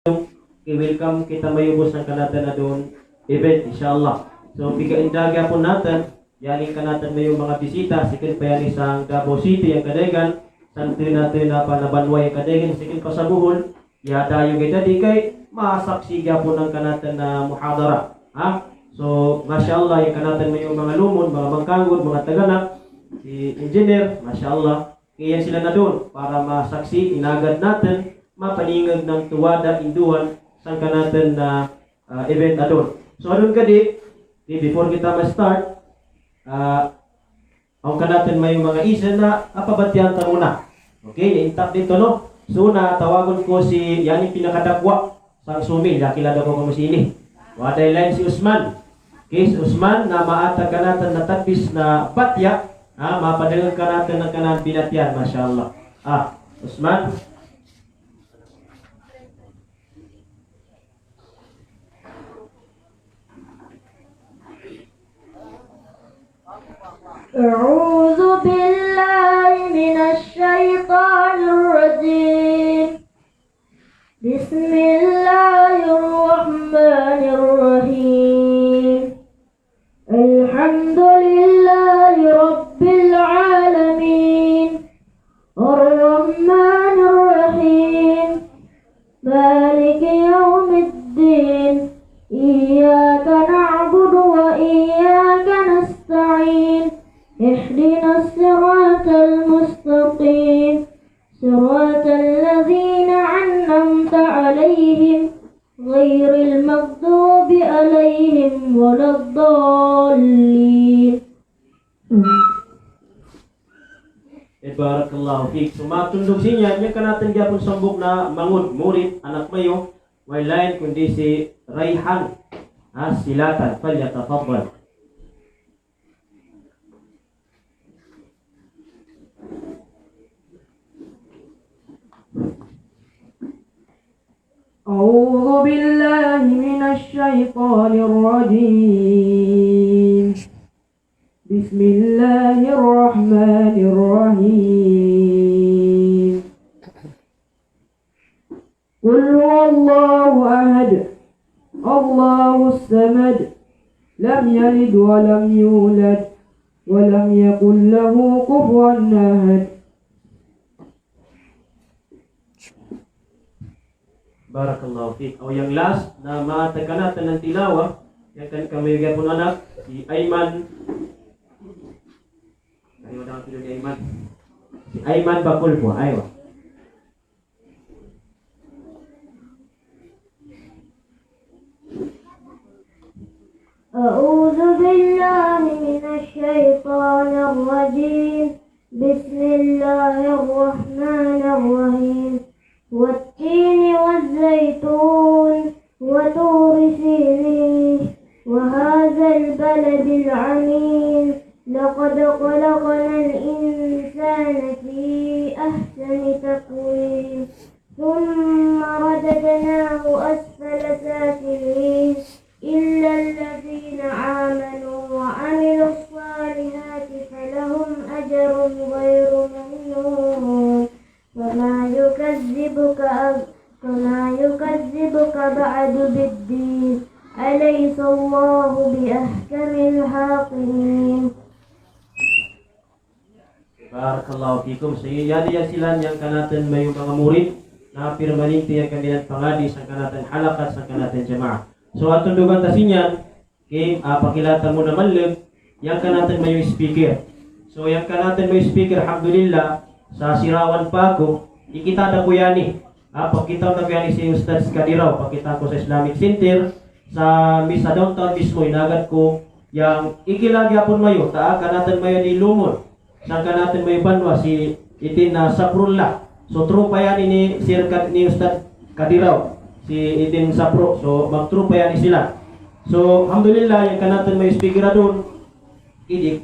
i-welcome kita mayubos ng kanatan na doon event inshallah. So pika-indaga po natin, yanin ka natin may mga bisita, sikin pa yan isang Davao City ang kadegan, santi natin na panabanway ang kadegan, sikin pa sa Bohol, yadayo kita di kay masaksiga po ng kanatan na muhadara. Ha? So mashallah yung kanatan may mga lumon, mga mangkangod, mga taganak, si engineer, mashallah, kaya sila na doon para masaksi, inagad natin, mapaningag ng tuwada, induhan, saan ka natin na event na doon. So anong gadi, before kita ma-start, ang ka natin may mga isa na apabatihan ta muna. Okay, intap dito no. So tawagon ko si, yan yung pinakadakwa sa sumil, yakilada ko kamo si ini. Waday line si Usman. Okay, si Usman na maatag ka natin na tadbis na batya, mapadagang ka natin ng kanan binatyan, mashallah. Usman. أعوذ بالله من الشيطان الرجيم بسم الله الرحمن الرحيم الحمد لله رب العالمين الرحمن الرحيم مالك يوم الدين إياك نعبد وإياك نستعين اهدنا الصراط المستقيم صراط الذين أنعمت عليهم غير المغضوب عليهم ولا الضالين. Barakallahu fiik. So matundog sinya, niya ka natin gyapon sambok na mangud, murid, anak mayo, may lain kundi si Rayhan. Silatan, falyatafaddal. أعوذ بالله من الشيطان الرجيم بسم الله الرحمن الرحيم قل هو الله أحد الله الصمد لم يلد ولم يولد ولم يكن له كفوا أحد. Barakallahu fiik. O yung last na maatag ka natin ng tilawa, yan kan kami gyapon anak, si Ayman. Ay wala kang ni Ayman. Si Ayman Bakul po, aywa. أعوذ بالله من الشيطان الرجيم بسم الله الرحمن الرحيم والتين والزيتون وطور سينين وهذا البلد العميم لقد خلقنا الإنسان في أحسن تقويم ثم رددناه أسفل سافلين إلا الذين آمنوا وعملوا الصالحات فلهم أجر غير ممنون فما يكذبك بعد بالدين أليس الله بأحكم الحاكمين. Barakallahu fikum. So yan sila yang kanatan may mga murid na permanente yang kanilang pangadi sa kanatan halakat sa kanatan jamaah. So atong dugang tasinyan, okay, pakilatan mo naman lang, yang kanatan may speaker. So yang kanatan may speaker, alhamdulillah, sa Sirawan pa ako, ikita na ko yan eh. Pakita na ko yan si Ustaz Kadiraw, pakita ko sa Islamic Center, sa downtown mismo, inagad ko, yang ikilagya po mayo, kanatan mayo ni Lumon, sa kanatan mayo banwa, si itin na Saprullah. So trupa yan ni Sir ni Ustaz Kadiraw, si itin Sapro, so magtrupa yan sila. So alhamdulillah, yung kanatan mayo speaker doon, di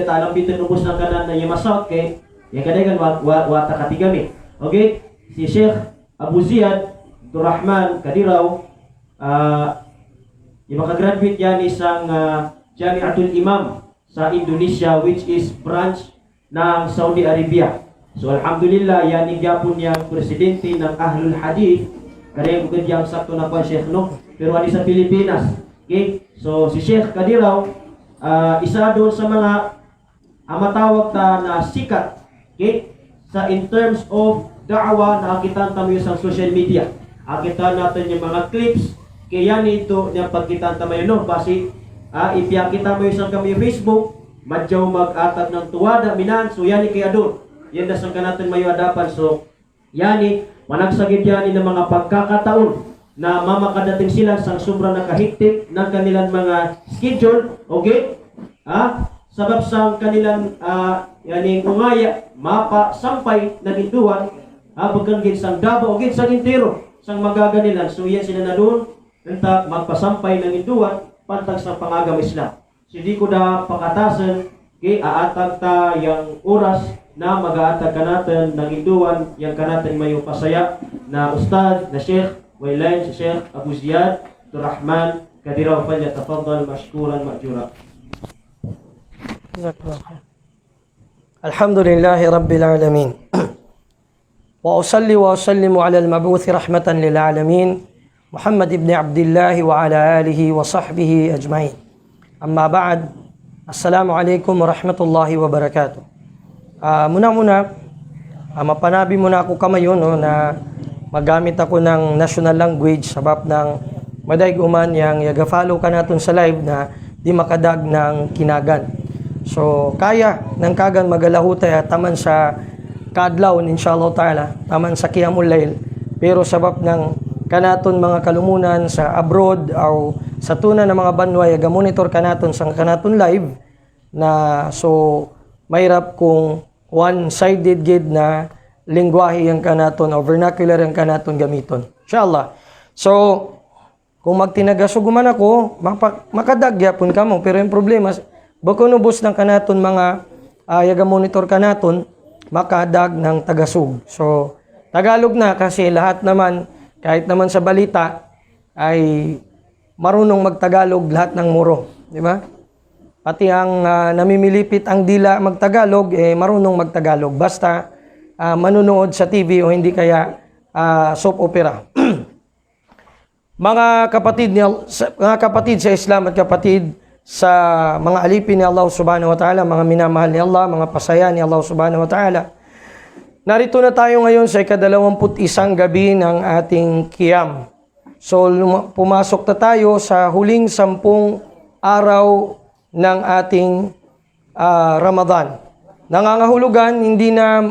talang bitin ubos ng kanan na yamasawat kay, yang kadang wata katigami. Okay? Si Sheikh Abu Ziyad Abdurrahman Kadiraw, yung makagraduate yan isang Jamiatul Imam sa Indonesia, which is branch ng Saudi Arabia. So alhamdulillah, yan yung yapon niyang presidente ng Ahlul Hadith Kaya kung ang sakto na po Sheikh no, pero ali sa Pilipinas. Okay? So si Sheikh Kadiraw, isa doon sa mga matawag ta na sikat, okay? Sa in terms of da'wa, nakakita tayo sa social media. Nakita natin yung mga clips, kaya nito yung pagkita tayo no, basi ipiyakita mo yung kami Facebook, madyaw mag-atag ng tuwada, minan, so yani kaya doon. Yan na sa natin mayo adapan, so yani, managsagid yani ng mga pagkakataon na mamakadating sila sa sobrang nakahigtik ng kanilang mga schedule, okay? Sabab sa kanilang yani ungaya, mapa, sampay, naginduan, pagkanggit sang Davao, o git sang intero, sang magaganilan. So yan sila na doon, nanta magpasampay ng induan, pantag sa pangagam Islam. So di ko na pakatasan, okay, aatag ta yung oras na mag-aatag ka natin ng induan, yung kanatin mayo pasaya na ustad, na Sheikh, Wailain, si Sheikh Abu Ziyad, Rahman, Kadiraw, falyatafaddal mashkuran ma'jura. الحمد لله رب العالمين وأصلي وأسلم على المبعوث رحمة للعالمين محمد بن عبد الله وعلى آله وصحبه أجمعين أما بعد السلام عليكم ورحمة الله وبركاته muna mapanabi muna ako kamayon no, na magamit ako ng national language sabab ng madayguman yang yaga-follow ka natin sa live na di makadag ng kinagan. So, kaya ng kagan magalahutay taman sa kadlaw, inshallah ta'ala, taman sa Qiyamul Layl. Pero sabab ng kanaton mga kalumunan sa abroad o sa tuna ng mga banway, aga-monitor kanaton sa kanaton live na so, mahirap kung one-sided gid na lingwahe yung kanaton o vernacular yung kanaton gamiton. Inshallah. So, kung magtinagasuguman ako, makadagyapon ka mo. Pero yung problema, bako nubos ng kanaton mga yaga-monitor kanaton, makadag ng tagasug. So, Tagalog na kasi lahat naman, kahit naman sa balita, ay marunong magtagalog lahat ng muro. Di ba? Pati ang namimilipit ang dila magtagalog, marunong magtagalog. Basta manunood sa TV o hindi kaya soap opera. Mga kapatid sa Islam at kapatid sa mga alipin ni Allah subhanahu wa ta'ala, mga minamahal ni Allah, mga pasaya ni Allah subhanahu wa ta'ala. Narito na tayo ngayon sa ika-21 gabi ng ating Qiyam. So pumasok na tayo sa huling 10 araw ng ating Ramadan. Nangangahulugan, hindi na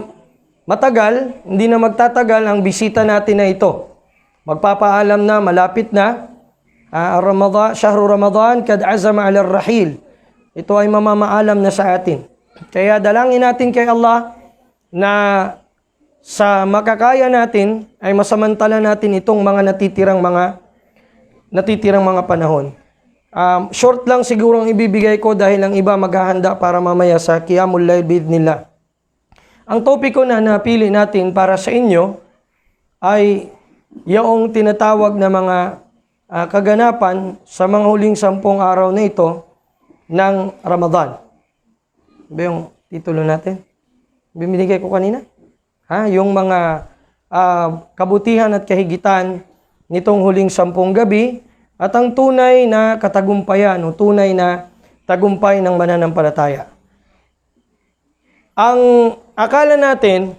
matagal, hindi na magtatagal ang bisita natin na ito. Magpapaalam na, malapit na. Syahru Ramadan kad azama ala rahil. Ito ay mamamaalam na sa atin. Kaya dalangin natin kay Allah na sa makakaya natin ay masamantala natin itong mga natitirang mga panahon. Short lang siguro ang ibibigay ko dahil ang iba maghahanda para mamaya sa Qiyamul Layl bidnillah. Ang topiko na napili natin para sa inyo ay yung tinatawag na mga kaganapan sa mga huling 10 araw na ito ng Ramadan. Ba yung titulo natin? Bibigay ko kanina? Yung mga kabutihan at kahigitan nitong huling 10 gabi at ang tunay na katagumpayan o tunay na tagumpay ng mananampalataya. Ang akala natin,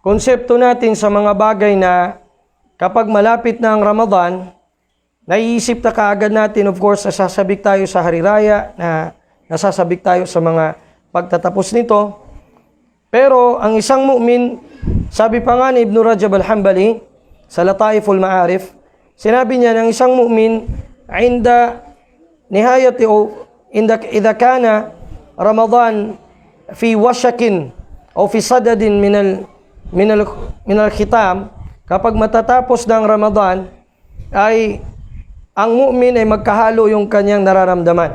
konsepto natin sa mga bagay na kapag malapit na ang Ramadan, naiisip na kaagad natin, of course, nasasabik tayo sa Hari Raya, nasasabik tayo sa mga pagtatapos nito. Pero ang isang mu'min, sabi pa nga ni Ibn Rajab al-Hambali sa Lataiful Ma'arif, sinabi niya ng isang mu'min, inda nihayati o idha kana Ramadan fi washakin o fi sadadin minal khitam, kapag matatapos ng Ramadan, ay ang mu'min ay magkahalo yung kanyang nararamdaman.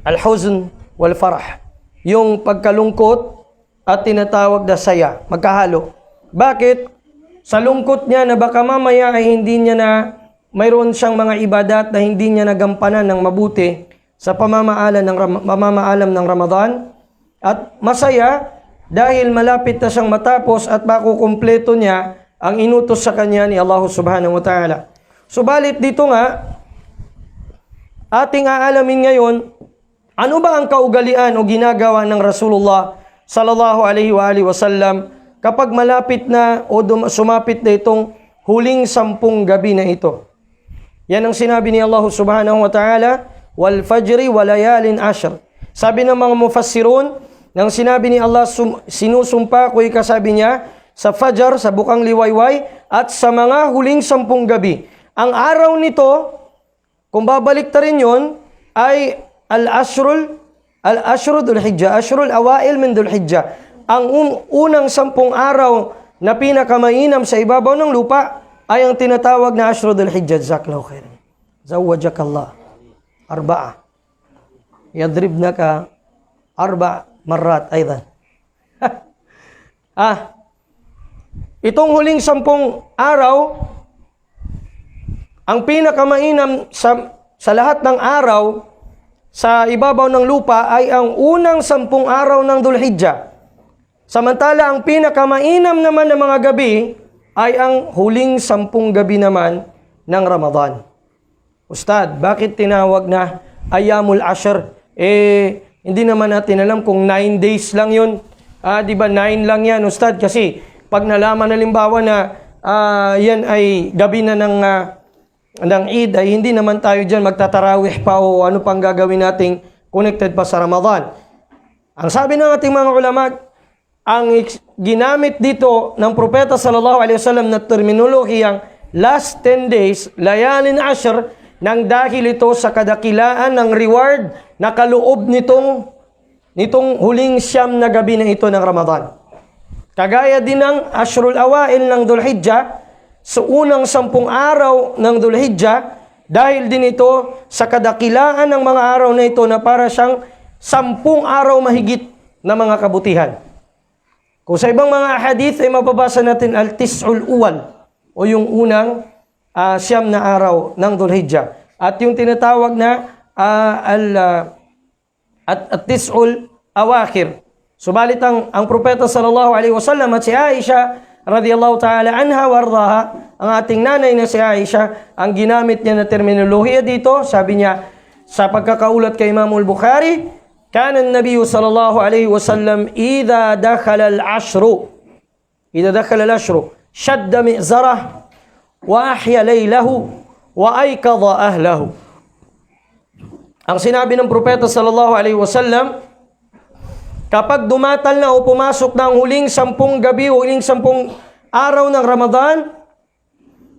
Al-huzn wal-farah. Yung pagkalungkot at tinatawag na saya. Magkahalo. Bakit? Sa lungkot niya na baka mamaya ay hindi niya na mayroon siyang mga ibadat na hindi niya nagampanan ng mabuti sa pamamaalam ng Ramadan. At masaya dahil malapit na siyang matapos at makukumpleto niya ang inutos sa kanya ni Allah subhanahu wa ta'ala. Subalit dito nga, ating aalamin ngayon, ano ba ang kaugalian o ginagawa ng Rasulullah sallallahu alaihi wa sallam kapag malapit na o sumapit na itong huling 10 gabi na ito. Yan ang sinabi ni Allah subhanahu wa ta'ala, wal fajri wa layalin ashr. Sabi ng mga mufassirun, nang sinabi ni Allah, sinusumpa ko sabi niya, sa Fajr, sa bukang liwayway, at sa mga huling 10 gabi. Ang araw nito, kung babalik ta rin yun, ay al-ashrul Dhul-Hijjah, ashrul awail min Dhul-Hijjah. Ang unang 10 araw na pinakamainam sa ibabaw ng lupa ay ang tinatawag na ashrul Dhul-Hijjah. Jazakallahu khairan. Zawwajakallah. 4. Yadribnaka 4 marat aydan. Itong huling 10 araw, ang pinakamainam sa lahat ng araw sa ibabaw ng lupa ay ang unang 10 araw ng Dhul-Hijjah. Samantala, ang pinakamainam naman ng mga gabi ay ang huling 10 gabi naman ng Ramadan. Ustad, bakit tinawag na Ayamul Ashr? Hindi naman natin alam kung 9 days lang yun. Di ba 9 lang yan, Ustad? Kasi pag nalaman halimbawa na yan ay gabi na ng Eid, ay hindi naman tayo dyan magtatarawih pa o ano pang gagawin nating connected pa sa Ramadan. Ang sabi ng ating mga ulama, ang ginamit dito ng Propeta sallallahu alaihi wasallam na terminolohiyang last 10 days, layalin ashr, nang dahil ito sa kadakilaan ng reward na kaloob nitong huling 9 na gabi na ito ng Ramadan. Kagaya din ng ashrul awail ng Dhul-Hijjah, sa unang 10 araw ng Dhul-Hijjah, dahil din ito sa kadakilaan ng mga araw na ito na para siyang 10 araw mahigit na mga kabutihan. Kung sa ibang mga hadith ay mababasa natin al-tis'ul uwal o yung unang 9 na araw ng Dhul-Hijjah. At yung tinatawag na at-tis'ul awakhir. Subalit ang Propeta sallallahu alaihi wasallam at si Aisha radhiyallahu ta'ala anha wardaha, ang ating nanay na si Aisha, ang ginamit niya na terminolohiya dito, sabi niya sa pagkakaulat kay Imam al-Bukhari, kana an-nabiy sallallahu alaihi wasallam idha dakhala al-ashru shadda mi'zarah wa ahya laylahu wa aykadha ahlahu. Ang sinabi ng Propeta sallallahu alaihi wasallam, kapag dumatal na o pumasok na ang huling 10 gabi o huling 10 araw ng Ramadan,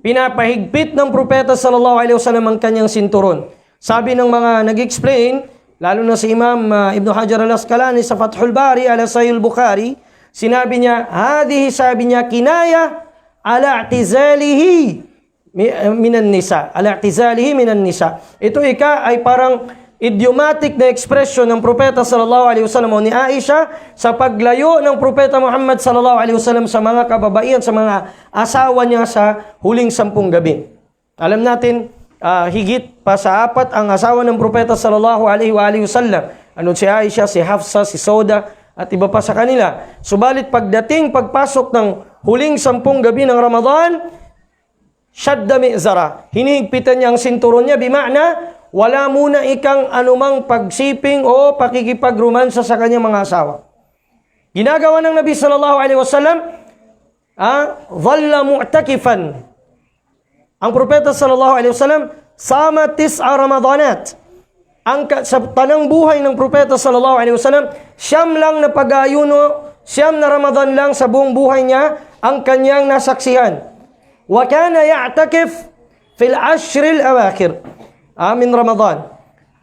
pinapahigpit ng Propeta sallallahu alaihi wasallam ang kanyang sinturon. Sabi ng mga nag-explain, lalo na si Imam Ibn Hajar al-Asqalani sa Fathul Bari ala Sahih al-Bukhari, sinabi niya, sabi niya, kinaya ala i'tizalihi minan nisa. Ala i'tizalihi minan nisa. Ito ay parang idiomatic na expression ng Propeta sallallahu alaihi wasallam o ni Aisha sa paglayo ng Propeta Muhammad sallallahu alaihi wasallam sa mga kababaihan, sa mga asawa niya sa huling 10 gabi. Alam natin, higit pa sa 4 ang asawa ng Propeta sallallahu alaihi wasallam. Ano si Aisha, si Hafsa, si Sauda at iba pa sa kanila. Subalit pagpasok ng huling 10 gabi ng Ramadan, shadda mi'zara, hinihigpitan niya ang sinturon niya, bima'na wala muna ikang anumang pagsiping o pakikipagromansa sa kanyang mga asawa. Ginagawa ng Nabi sallallahu alaihi wasallam, dhalla mu'takifan. Ang Propeta sallallahu alaihi wasallam sama 9 Ramadanat. Sa tanang buhay ng Propeta sallallahu alaihi wasallam, 9 lang na pag-ayuno, 9 na Ramadan lang sa buong buhay niya ang kanyang nasaksihan. Wa kana ya'takif fil ashril awakhir min Ramadan.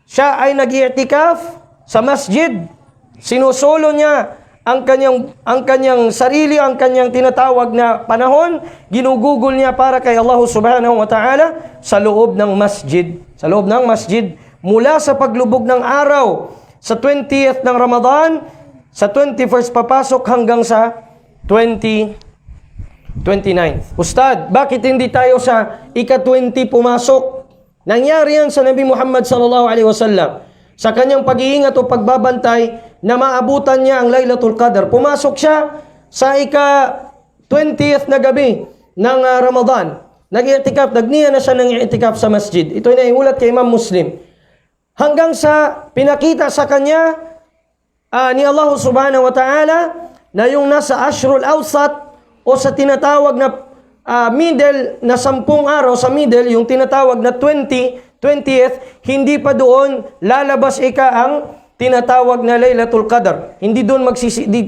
Siya ay nag-i'tikaf sa masjid. Sinusolo niya ang kanyang sarili, ang kanyang tinatawag na panahon, ginugugol niya para kay Allah subhanahu wa ta'ala sa loob ng masjid. Sa loob ng masjid, mula sa paglubog ng araw sa 20th ng Ramadan, sa 21st papasok hanggang sa 29th. Ustad, bakit hindi tayo sa ika-20 pumasok? Nangyari yan sa Nabi Muhammad sallallahu alaihi wasallam. Sa kanyang pag-iingat o pagbabantay na maabutan niya ang Laylatul Qadr. Pumasok siya sa ika-20th na gabi. ng Ramadan, nag-i'tikaf, nagniya na siya ng i'tikaf sa masjid. Ito ay naiulat kay Imam Muslim. Hanggang sa pinakita sa kanya ni Allah subhanahu wa ta'ala na yung nasa Ashrul Awsat o sa tinatawag na middle na 10 araw sa middle, yung tinatawag na 20th, hindi pa doon lalabas ang tinatawag na Laylatul Qadr. Hindi doon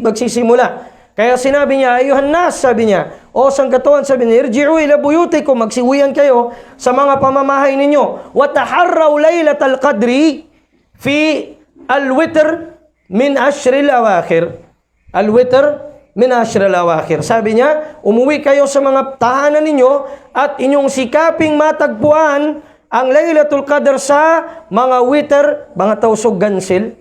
magsisimula. Kaya sinabi niya, ayuhan nas, sabi niya, o sangkatuan, sabi niya, irji'u ila buyutikum, magsiuwian kayo sa mga pamamahay ninyo. Wa taharraw Laylatul Qadri fi al-witr min ashril awakhir. Al-witr min ashril awakhir. Sabi niya, umuwi kayo sa mga tahanan ninyo at inyong sikaping matagpuan ang Laylatul Qadr sa mga witr, mga tausog gansil.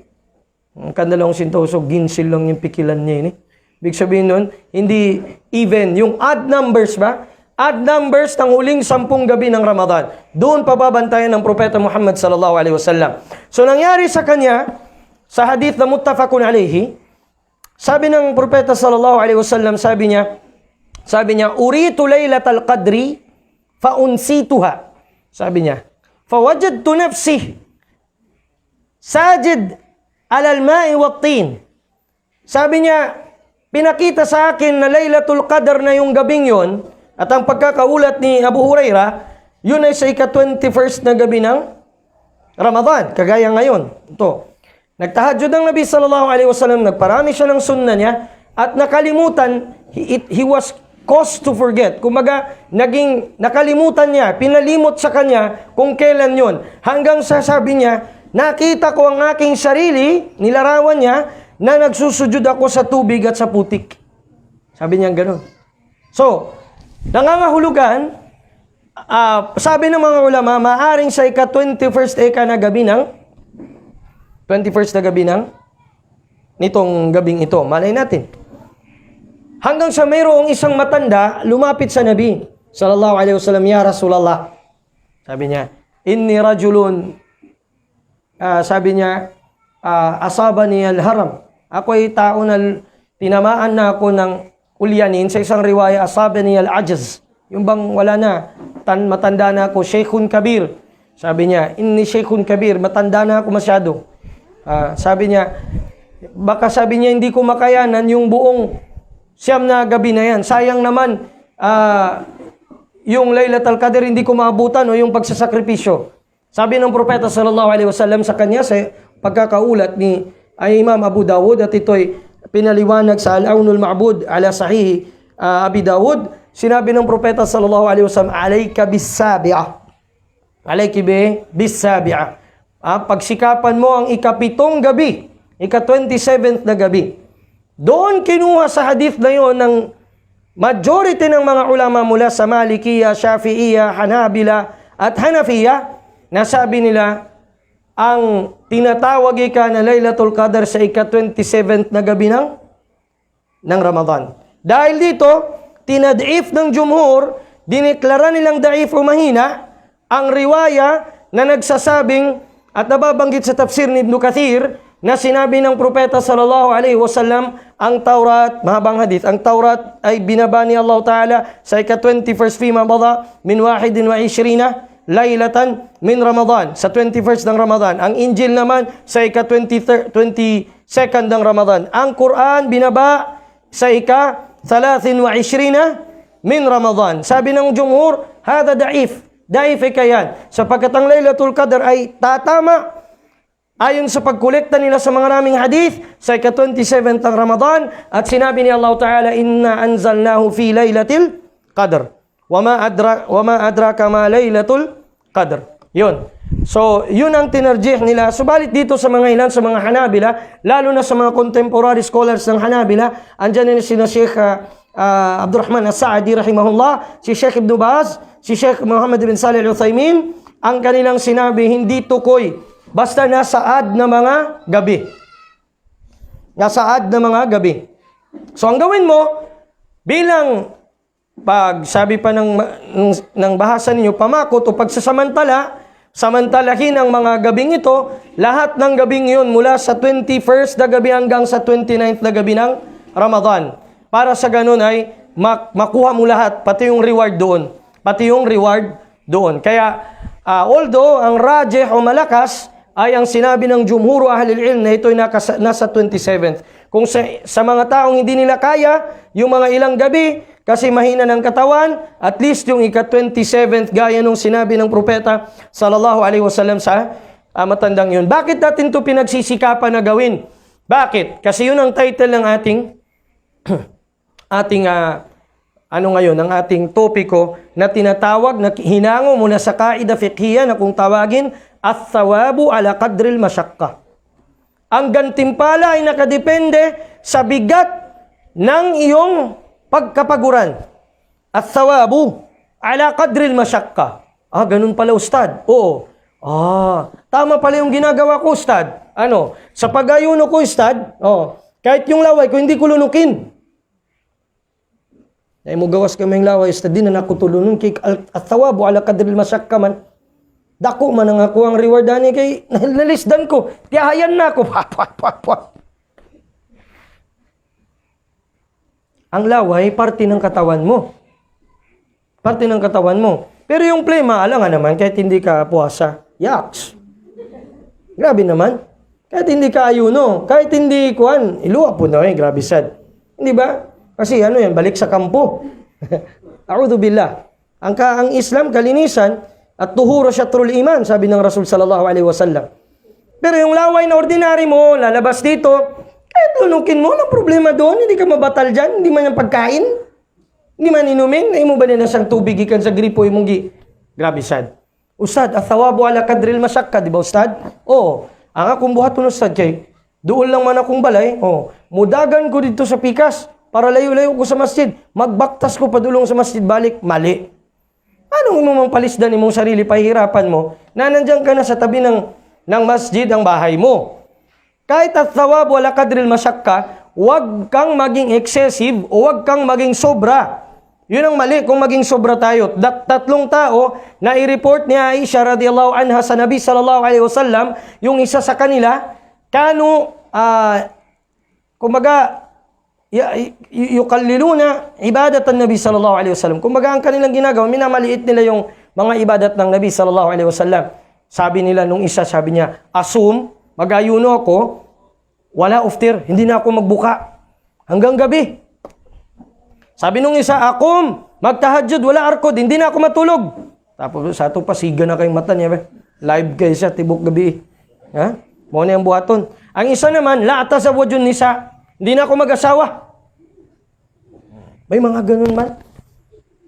Ang kandalong sintausog, ginsil lang yung pikilan niya ini. Ibig sabihin nun, hindi even. Yung odd numbers ba? Odd numbers ng huling 10 gabi ng Ramadan. Doon pababantayan ng Propeta Muhammad sallallahu alaihi wasallam. So nangyari sa kanya, sa hadith na muttafaqun alayhi, sabi ng Propeta sallallahu alaihi wasallam, sabi niya, uritu laylatal qadri fa unsituha. Sabi niya, fawajadtu nafsi sajid alal ma'i wat tin. Sabi niya, pinakita sa akin na Laylatul Qadr na yung gabing yon, at ang pagkakaulat ni Abu Hurairah, yun ay sa ika-21st na gabi ng Ramadan, kagaya ngayon. Ito. Nagtahajjud ang Nabi sallallahu alaihi wasallam, nagparami siya ng sunnah niya, at nakalimutan, he was caused to forget. Kumbaga, nakalimutan niya, pinalimot sa kanya kung kailan yon. Hanggang sa sabi niya, nakita ko ang aking sarili, nilarawan niya, na nagsusujud ako sa tubig at sa putik. Sabi niya gano'n. So, nangangahulugan, sabi ng mga ulama, maaring sa ika-21st na gabi ng 21st na gabi ng nitong gabing ito. Malay natin. Hanggang sa mayroong isang matanda, lumapit sa Nabi sallallahu alaihi wasallam, ya Rasulallah. Sabi niya, inni rajulun, sabi niya, asabani al-haram. Ako ay tao na tinamaan na ako ng ulyanin. Sa isang riwaya, asabani al-ajaz. Yung bang wala na, matanda na ako, shaykhun kabir. Sabi niya, inni shaykhun kabir, matanda na ako masyado. Sabi niya, baka sabi niya, hindi ko makayanan yung buong 9 na gabi na yan. Sayang naman, yung Laylatul Qadr hindi ko maabutan o yung pagsasakripisyo. Sabi ng Propeta sallallahu alaihi wasallam sa kanya sa pagkakaulat ni Imam Abu Dawud, at ito'y pinaliwanag sa Al-Aunul Ma'bud ala Sahih Abi Dawud. Sinabi ng Propeta sallallahu alaihi wasallam, alayka bis-sabi'ah. Alayki bis-sabi'ah. Pagsikapan mo ang ika-7 gabi, ika-27th na gabi. Doon kinuha sa hadith na yon ng majority ng mga ulama mula sa Malikiyya, Shafi'iyya, Hanabila at Hanafiyya, na sabi nila, ang tinatawag ika na Laylatul Qadr sa ika-27th na gabi ng Ramadan. Dahil dito, tinad'if ng jumhur, dineklara nilang da'if o mahina, ang riwaya na nagsasabing at nababanggit sa tafsir ni Ibn Kathir na sinabi ng Propeta sallallahu alaihi wasallam, ang Taurat, mahabang hadith, ang Taurat ay binaba ni Allah Ta'ala sa ika-21st fima bada min 21 laylatan min Ramadan, sa 21st ng Ramadan. Ang Injil naman sa ika-22nd ng Ramadan. Ang Quran binaba sa ika-23 min Ramadan. Sabi ng jumhur, hada da'if. Da'if yan. Sapagkat ang Laylatul Qadr ay tatama ayon sa pagkolekta nila sa mga raming hadith sa ika-27th ng Ramadan, at sinabi ni Allah Ta'ala, inna anzalnahu fi laylatil qadr. Wama adraka ma Laylatul Qadr. Yun. So, yun ang tinarjih nila. Subalit dito sa mga ilan, sa mga Hanabila, lalo na sa mga contemporary scholars ng Hanabila, andyan na sina Sheikh Abdurrahman As-Sa'di rahimahullah, si Sheikh Ibn Baz, si Sheikh Muhammad bin Salih Al-Uthaymin, ang kanilang sinabi, hindi tukoy, basta nasaad na mga gabi. Nasaad na mga gabi. So, ang gawin mo, bilang pag sabi pa ng bahasa ninyo, pamakot o pagsasamantala, samantalahin ang mga gabing ito, lahat ng gabing yun mula sa 21st na gabi hanggang sa 29th na gabi ng Ramadan. Para sa ganun ay makuha mo lahat, pati yung reward doon. Pati yung reward doon. Kaya, although ang rajih o malakas ay ang sinabi ng jumhur ahlul ilm na ito'y nasa 27th. Kung sa mga taong hindi nila kaya, yung mga ilang gabi, kasi mahina ng katawan, at least yung ika-27th, gaya nung sinabi ng propeta, sallallahu alaihi wasallam sa matandang yun. Bakit natin ito pinagsisikapan na gawin? Bakit? Kasi yun ang title ng ang ating topiko na tinatawag, na hinango muna sa kaida fiqhiyya na kung tawagin, at-thawabu ala qadril masyakka. Ang gantimpala ay nakadepende sa bigat ng iyong pagkapaguran. At-thawabu ala qadril masyakka. Ganun pala, Ustad. Oo. Tama pala yung ginagawa ko, Ustad. Sa pag-ayuno ko, Ustad, kahit yung laway ko, hindi ko lunukin. Ay mo gawas kaming laway, Ustad, di na nakutulunun kay at-thawabu ala qadril masyakka man. Dako man ang ako ang reward ani kay nalisdan ko. Tiyahayan na ako. Ang laway, parte ng katawan mo. Parte ng katawan mo. Pero yung plema, alam nga naman, kahit hindi ka puwasa, yaks. Grabe naman. Kahit hindi ka ayuno, kahit hindi kuhan, iluwa po na grabe sad. Hindi ba? Kasi yan, balik sa kampo. A'udhu billah. Ang Islam, kalinisan, at tuhuro syatrul iman, sabi ng Rasul sallallahu alaihi wasallam. Pero yung laway na ordinary mo, lalabas dito, kahit lunukin mo, walang problema doon, hindi ka mabatal dyan, hindi man yung pagkain, hindi man inumin, ay mo ba na siyang tubig ikan sa gripo, yung munggi. Grabe sad. Ustad, athawabu ala kadril masyakka, di ba Ustad? Oo. Ang akong buhat nun, Ustad, kay doon lang man akong balay, mudagan ko dito sa pikas, para layo-layo ko sa masjid, magbaktas ko padulong sa masjid, balik, mali. Anong mo palisdan mong sarili, pahihirapan mo, na nandiyan ka na sa tabi ng masjid ang bahay mo. Kahit at thawab wala kadril masyakka, huwag kang maging excessive o huwag kang maging sobra. Yun ang mali kung maging sobra tayo. Tatlong tao na i-report ni Aisha radhiyallahu anha sa Nabi sallallahu alaihi wasallam, yung isa sa kanila, kumbaga, yukalliluna ibadatan Nabi sallallahu alaihi wasallam. Kumbaga ang kanilang ginagawa, minamaliit nila yung mga ibadat ng Nabi sallallahu alaihi wasallam. Sabi nila nung isa, sabi niya, assume, mag-ayuno ako, wala uftir, hindi na ako magbuka hanggang gabi. Sabi nung isa, akum, magtahajjud, wala arkod, hindi na ako matulog. Tapos sa ito, pasiga na kayong mata niya. Live kayo siya, tibok gabi. Mo na yung buhaton. Ang isa naman, la atasawwajun nisa, hindi na ako mag-asawa. May mga ganun man.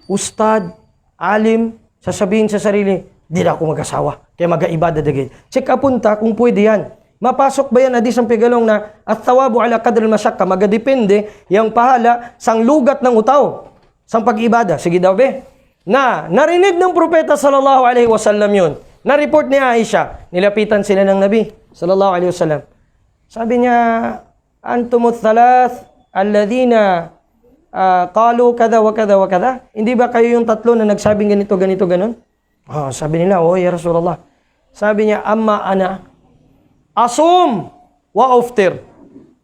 Ustad, alim, sasabihin sa sarili, hindi na ako mag-asawa. Kaya mag-aibada dagay. Check apunta kung pwede yan. Mapasok ba yan hadis ang pigalong na at tawabu ala kadril masyakka, magadepende yung pahala sang lugat ng utaw, sang pag-ibada. Sige daw be. Narinig ng propeta sallallahu alaihi wasallam yun. Na-report ni Aisha. Nilapitan sila ng Nabi sallallahu alaihi wasallam. Sabi niya, antumut thalath alladhina qalu kada wa kada wa kada. Hindi ba kayo yung tatlo na nagsabing ganito, ganon? Sabi nila, ya Rasulullah. Sabi niya, amma ana asum wa uftir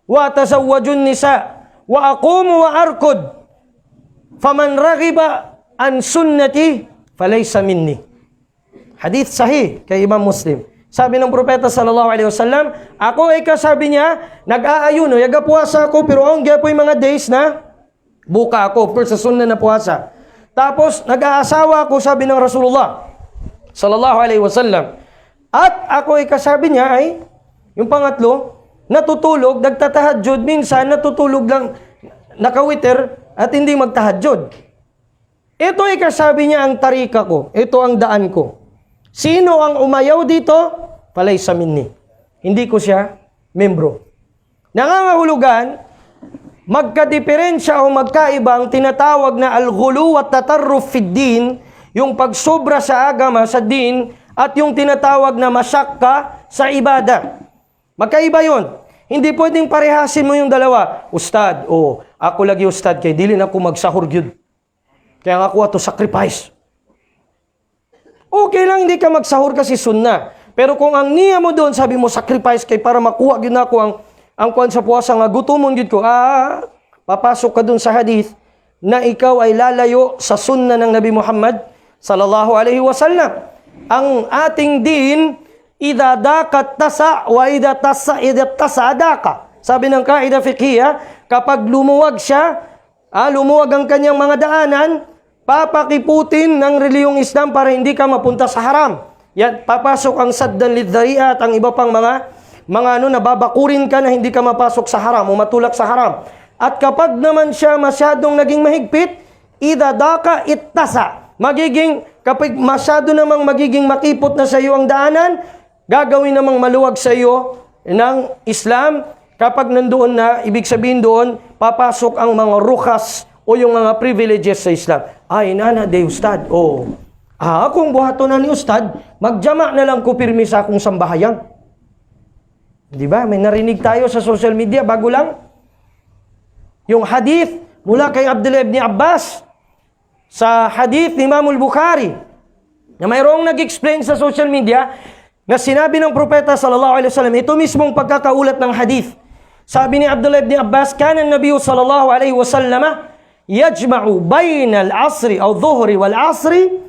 wa tasawwajun nisa wa aqumu wa arkud faman raghiba an sunnati falaysa minni. Hadith sahih kay Imam Muslim. Sabi ng propeta sallallahu alaihi wasallam, ako ay kasabi niya, nag-aayuno, yagapuasa ako, pero ang gyapoy mga days na buka ako, of course, sa sunna na puasa. Tapos, nag-aasawa ako, sabi ng Rasulullah sallallahu alaihi wasallam. At ako ay kasabi niya ay, yung pangatlo, natutulog, nagtatahadjud, minsan natutulog lang, nakawiter, at hindi magtahadjud. Ito ay kasabi niya ang tarika ko, ito ang daan ko. Sino ang umayaw dito? Falaysa minni. Hindi ko siya membro. Nangangahulugan, magkadiferensya o magkaiba ang tinatawag na al-ghulu at tatarruf fid din, yung pagsobra sa agama sa din, at yung tinatawag na masyakka sa ibada. Magkaiba yun. Hindi pwedeng parehasin mo yung dalawa. Ustad, ako lagi ustad, kaya dili na ako magsahur yun. Kaya nga ako ato sacrifice. Okay lang, hindi ka magsahur kasi sunna. Pero kung ang niya mo doon, sabi mo sacrifice kay para makuha yun ako ang kuwan sa puwasa nga gutumon yun ko, papasok ka doon sa hadith na ikaw ay lalayo sa sunna ng Nabi Muhammad sallallahu alaihi wasallam. Ang ating din, idha dakat tasa wa idha tasa daka. Sabi ng kaida fiqhiyah, kapag lumuwag siya, lumuwag ang kanyang mga daanan, papakiputin ng reliyong Islam para hindi ka mapunta sa haram. Yan, papasok ang saddan lidhari'a at ang iba pang mga nababakurin ka na hindi ka mapasok sa haram o matulak sa haram. At kapag naman siya masyadong naging mahigpit, idadaka ittasa. Kapag masyado namang magiging makipot na sa iyo ang daanan, gagawin namang maluwag sa iyo ng Islam. Kapag nandoon na, ibig sabihin doon, papasok ang mga rukhas o yung mga privileges sa Islam. Ay, nana, de Ustad. Kung buhato na ni Ustad, magjama na lang ko pirmi sa akong sambahayan. Di ba? May narinig tayo sa social media, bago lang. Yung hadith mula kay Abdullah ibn Abbas, sa hadith ni Imam al-Bukhari, na mayroong nag-explain sa social media, na sinabi ng propeta sallallahu alaihi wasallam, ito mismong pagkakaulat ng hadith. Sabi ni Abdullah ibn Abbas, kana an-nabiy sallallahu alaihi wasallam yajma'u bayna al-'asri aw dhuhri wal-'asri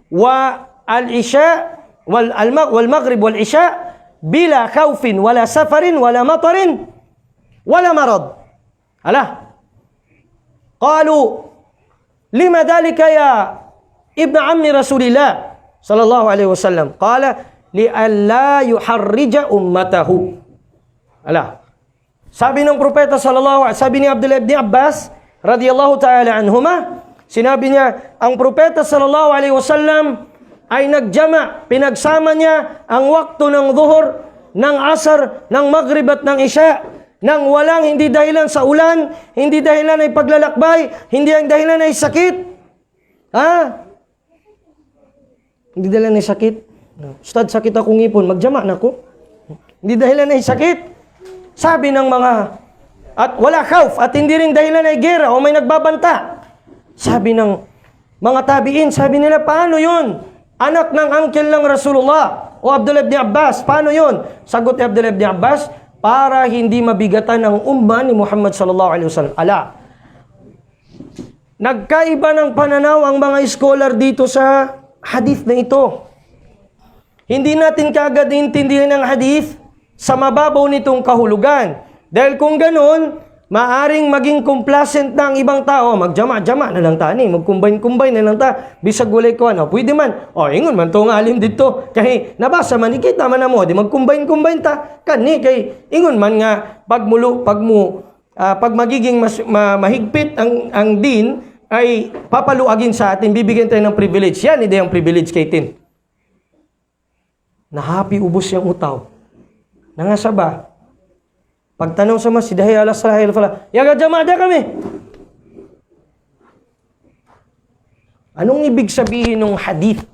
wa al-isha wal-maghrib wal-isha bila khawfin wala safarin wala matarin wala marad. Qalu lima dhalika ya ibn ammi Rasulillah sallallahu alaihi wasallam? Qala li alla yuharrija ummatahu. Sabi ng propeta sabi ni Abdullah ibn Abbas radhiyallahu ta'ala anhuma, sinabi niya, ang propeta sallallahu alaihi wasallam ay nagjama, pinagsama niya ang wakto ng dhuhr, ng asar, ng maghrib at ng isya, nang walang hindi dahilan sa ulan, hindi dahilan ay paglalakbay, hindi ang dahilan ay sakit. Hindi dahilan ay sakit. Ustad, sakit akong ngipon, magjama na ko. Hindi dahilan ay sakit. Sabi ng mga, at wala khawf, at hindi rin dahilan ay gera o may nagbabanta. Sabi ng mga tabi'in, sabi nila, paano yun? Anak ng uncle ng Rasulullah o Abdullah ibn Abbas, paano yun? Sagot ni Abdullah ibn Abbas, para hindi mabigatan ang umma ni Muhammad sallallahu alaihi wasallam. Nagkaiba ng pananaw ang mga scholar dito sa hadith na ito. Hindi natin kaagad intindihan ang hadith sa mababaw nitong kahulugan. Dahil kung ganun, maaring maging complacent na ang ibang tao. Magjama-jama na lang tani, mag-combine-combine na lang ta. Bisag walay ko, pwede man. Ingon man itong alim dito. Kaya nabasa man, ikita man na mo, di mag-combine-combine ta. Kani, kay ingon man nga, pag magiging mahigpit ang din, ay papaluagin sa atin, bibigyan tayo ng privilege. Yan, hindi ang privilege kay Tin. Nahapi ubos yung utaw. Nangasaba. Pagtanong sa masjid, dahi ala salahi ala yaga jama'a kami. Anong ibig sabihin ng hadith?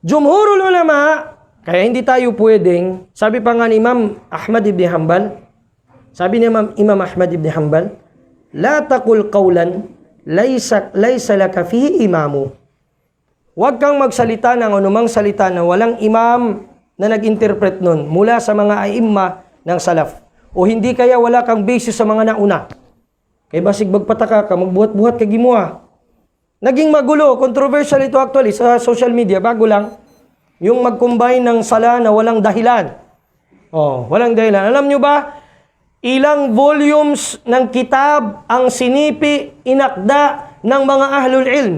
Jumhurul ulama, kaya hindi tayo pwedeng, sabi pa nga ni Imam Ahmad ibn Hanbal, sabi ni Imam Ahmad ibn Hanbal, la taqul qawlan laysa laka fihi imamu. Huwag kang magsalita ng anumang salita na walang imam na nag-interpret nun mula sa mga aimma ng salaf. O hindi kaya wala kang basis sa mga nauna. Kaya basig magpataka ka, magbuhat-buhat ka gimuha. Naging magulo, controversial ito actually sa social media, bago lang, yung mag-combine ng sala na walang dahilan. Walang dahilan. Alam nyo ba, ilang volumes ng kitab ang sinipi, inakda ng mga ahlul ilm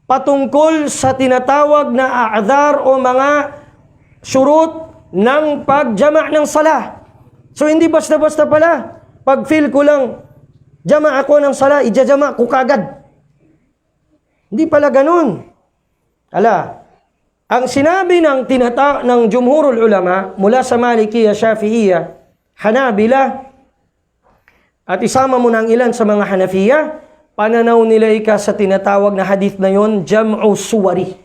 patungkol sa tinatawag na a'dhar o mga syurut ng pagjama' ng sala. So, hindi basta-basta pala. Pag feel ko lang, jama' ako ng sala, ijajama' ko kagad. Hindi pala ganun. Ang sinabi ng jumhurul ulama, mula sa Malikiyya, Shafi'iyya, Hanabila, at isama mo ng ilan sa mga Hanafiyya, pananaw nila sa tinatawag na hadith na yon, jam'u suwari.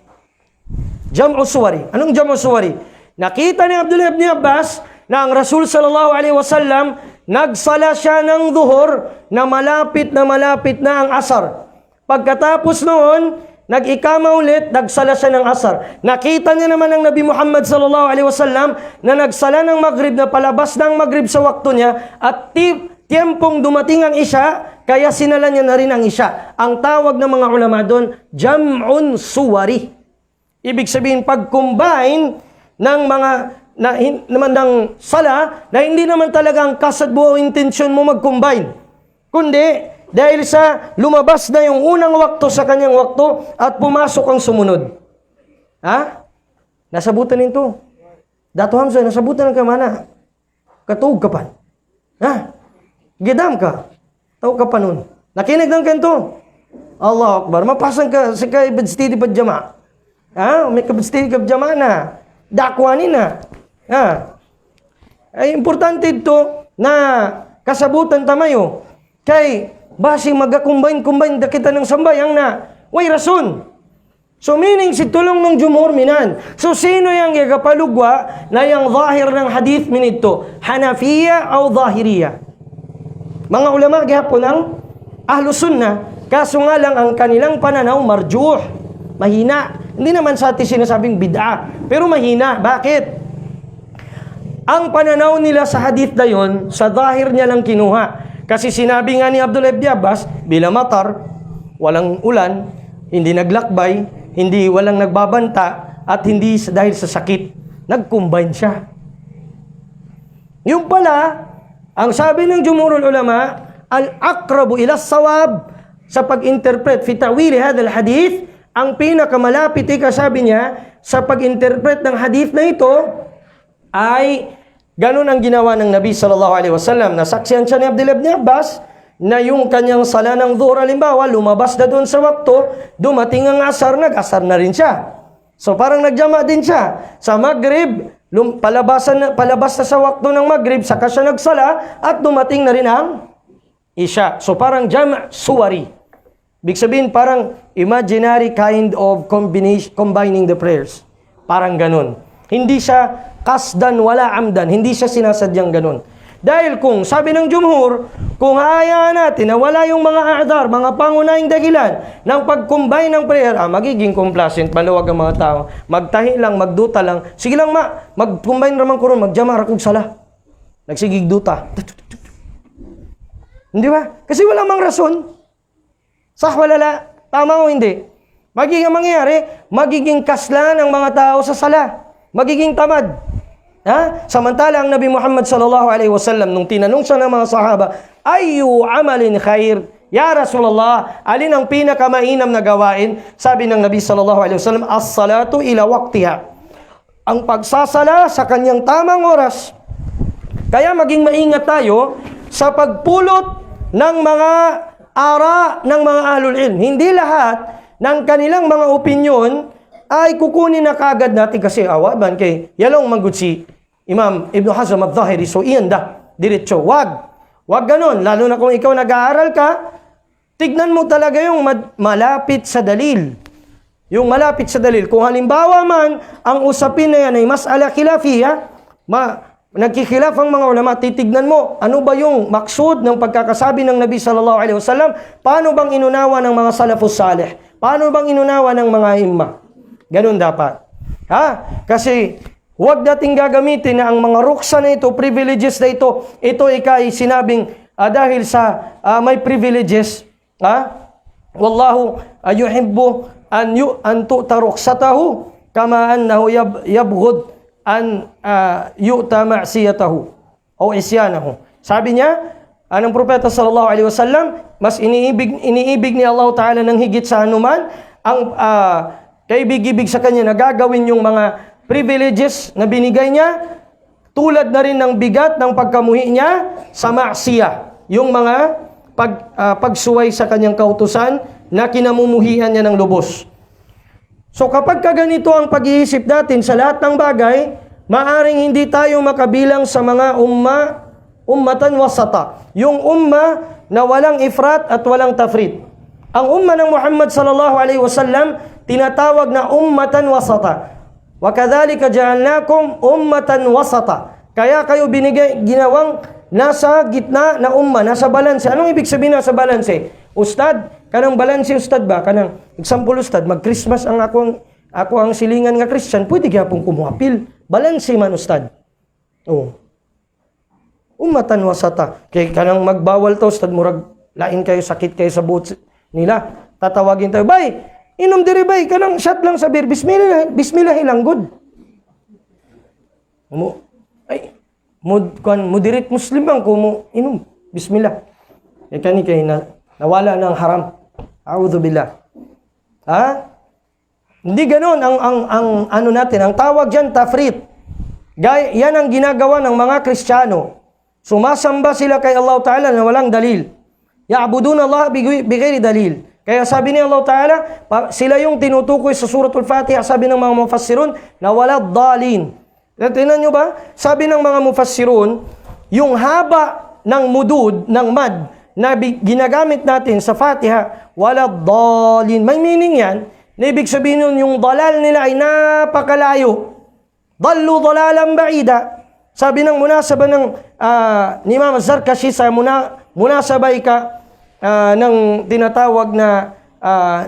Jam'u suwari. Anong jam'u suwari? Nakita ni Abdullah ibn Abbas na ang Rasul sallallahu alaihi wasallam nagsala siya ng dhuhr na malapit na ang asar. Pagkatapos noon, nag-ikama ulit, nagsala siya ng asar. Nakita niya naman ng Nabi Muhammad sallallahu alaihi wasallam na nagsala ng maghrib, na palabas ng maghrib sa wakto niya, at tiempong dumating ang isya, Kaya sinala niya na rin ang Isya. Ang tawag ng mga ulama doon, jam'un suwari. Ibig sabihin, pag-combine ng mga naman ng sala na hindi naman talaga ang kasad buo intensyon mo mag-combine. Kundi, dahil sa lumabas na yung unang wakto sa kanyang wakto at pumasok ang sumunod. Ha? Nasabutan nito. Dato Hamza, nasabutan ka mana. Katuog ka pa. Ha? Gidam ka. Tawag ka pa nun. Nakinig ng kento. Allah Akbar. Mapasang ka sa kaibadstidi pa jama. Ha? May kabadstidi ka jama na. Dakwanin na. Ha? Ay, importante ito na kasabutan tamayo. Kay, basi magakumbine-kumbine da kita ng sambayang na way rason. So meaning si tulong ng jumhur minan. So sino yang gagapalugwa na yung zahir ng hadith minito? Hanafiya o Zahiriya? Mga ulama gihapon ng Ahlus Sunnah, kaso nga lang ang kanilang pananaw marjuh, mahina. Hindi naman sa atin sinasabing bid'ah, pero mahina. Bakit? Ang pananaw nila sa hadith na yun, sa zahir niya lang kinuha. Kasi sinabi nga ni Abdullah ibn Abbas, bila matar, walang ulan, hindi naglakbay, hindi walang nagbabanta, at hindi dahil sa sakit. Nag-combine siya. Yung pala, ang sabi ng jumhurul ulama, al-aqrabu ila sawab sa pag-interpret fi ta'wili hadal hadith, ang pinakamalapit sabi niya sa pag-interpret ng hadith na ito ay ganun ang ginawa ng Nabi sallallahu alaihi wasallam. Nasaksihan siya ni Abdullah ibn Abbas na yung kanyang sala ng dhuhr halimbawa lumabas na doon sa wakto, dumating ang asar, nag-asar na rin siya. So parang nagjama din siya. Sa Maghrib, palabas na sa wakto ng Maghrib, saka siya nagsala at dumating na rin ang Isya. So parang jama' suwari. Big sabihin parang imaginary kind of combining the prayers. Parang ganun. Hindi siya kasdan wala amdan. Hindi siya sinasadyang ganun. Dahil kung sabi ng jumhur, kung hayaan natin na wala yung mga a'dhar, mga pangunahing dahilan ng pag-combine ng prayer, magiging complacent, maluwag ang mga tao. Magtahi lang, magduta lang. Sige lang mag-combine naman ko ron, magjama rakog sala. Nagsigig duta. Hindi ba? Kasi wala mang rason. Walala. Tama o hindi? Magiging mangyayari, magiging kasla ng mga tao sa sala. Magiging tamad. Ha? Samantala ang Nabi Muhammad sallallahu alaihi wasallam nung tinanong siya ng mga sahaba, ayu amalin khair? Ya Rasulullah, alin ang pinakamainam na gawain? Sabi ng Nabi sallallahu alaihi wasallam, as-salatu ila waqtiha. Ang pagsasala sa kanyang tamang oras. Kaya maging maingat tayo sa pagpulot ng mga ara ng mga ahlul ilm. Hindi lahat ng kanilang mga opinyon ay kukunin na kagad natin kasi awaban kay yalong manggod si Imam Ibn Hazm al-Zahiri. So iyan diretso. Wag ganon. Lalo na kung ikaw nag-aaral ka, tignan mo talaga yung malapit sa dalil. Yung malapit sa dalil. Kung halimbawa man, ang usapin na yan ay mas'ala khilafiyah, nagkikilaf ang mga ulama, titignan mo, ano ba yung maksud ng pagkakasabi ng Nabi sallallahu alaihi wasallam? Paano bang inunawa ng mga salafus salih? Paano bang inunawa ng mga imma? Ganun dapat. Ha? Kasi huwag nating gagamitin na ang mga ruksa na ito, privileges na ito ikay sinabing dahil sa may privileges, wallahu yuhibbu an tu'ta ruksatahu kama annahu yabghud an yu'ta ma'siyatahu o isyanahu. Sabi niya, anong propeta sallallahu alaihi wasallam, mas iniibig ni Allah Ta'ala ng higit sa anuman ang kaibig-ibig sa kanya na gagawin yung mga privileges na binigay niya, tulad na rin ng bigat ng pagkamuhi niya sa ma'siyah, yung mga pagsuway sa kanyang kautusan na kinamumuhian niya ng lubos. So kapag kaganito ang pag-iisip natin sa lahat ng bagay, maaring hindi tayo makabilang sa mga ummatan wasata. Yung umma na walang ifrat at walang tafrit. Ang umma ng Muhammad sallallahu alaihi wasallam tinatawag na ummatan wasata. Wa kadhalika ja'alnakum ummatan wasata. Kaya kayo ginawang nasa gitna na umma, nasa balanse. Anong ibig sabihin nasa balanse? Ustad, kanang balanse ustad ba? Kanang example ustad, mag-Christmas ang ako ang silingan nga Christian, pwede gyapon kumuapil. Balanse man ustad. Oh. Ummatan wasata. Kay kanang magbawal to ustad murag lain kayo, sakit kayo sa buhok nila. Tatawagin tayo, bay, inom diri bay, kanang shot lang sa beer, bismillah, bismillah ilanggod. Moderate Muslim bang ko mo inom, bismillah. Kani kay nawala ng haram. A'udzubillah. Hindi ganoon ang ano natin, ang tawag diyan tafrit. Yan ang ginagawa ng mga Kristiyano. Sumasamba sila kay Allah Ta'ala na walang dalil. Ya'buduna Allah bighairi dalil. Kaya sabi ni Allah Ta'ala, sila yung tinutukoy sa Suratul Fatiha, sabi ng mga mufassirun, na walad dalin. Tingnan nyo ba? Sabi ng mga mufassirun, yung haba ng mudud, ng mad, na ginagamit natin sa Fatiha, walad dalin. May meaning yan. Na ibig sabihin nun, yung dalal nila ay napakalayo. Dallu dalalan ba'ida. Sabi ng munasaba ng ni Imam Az-Zarkashi sa munasabay ka ng tinatawag na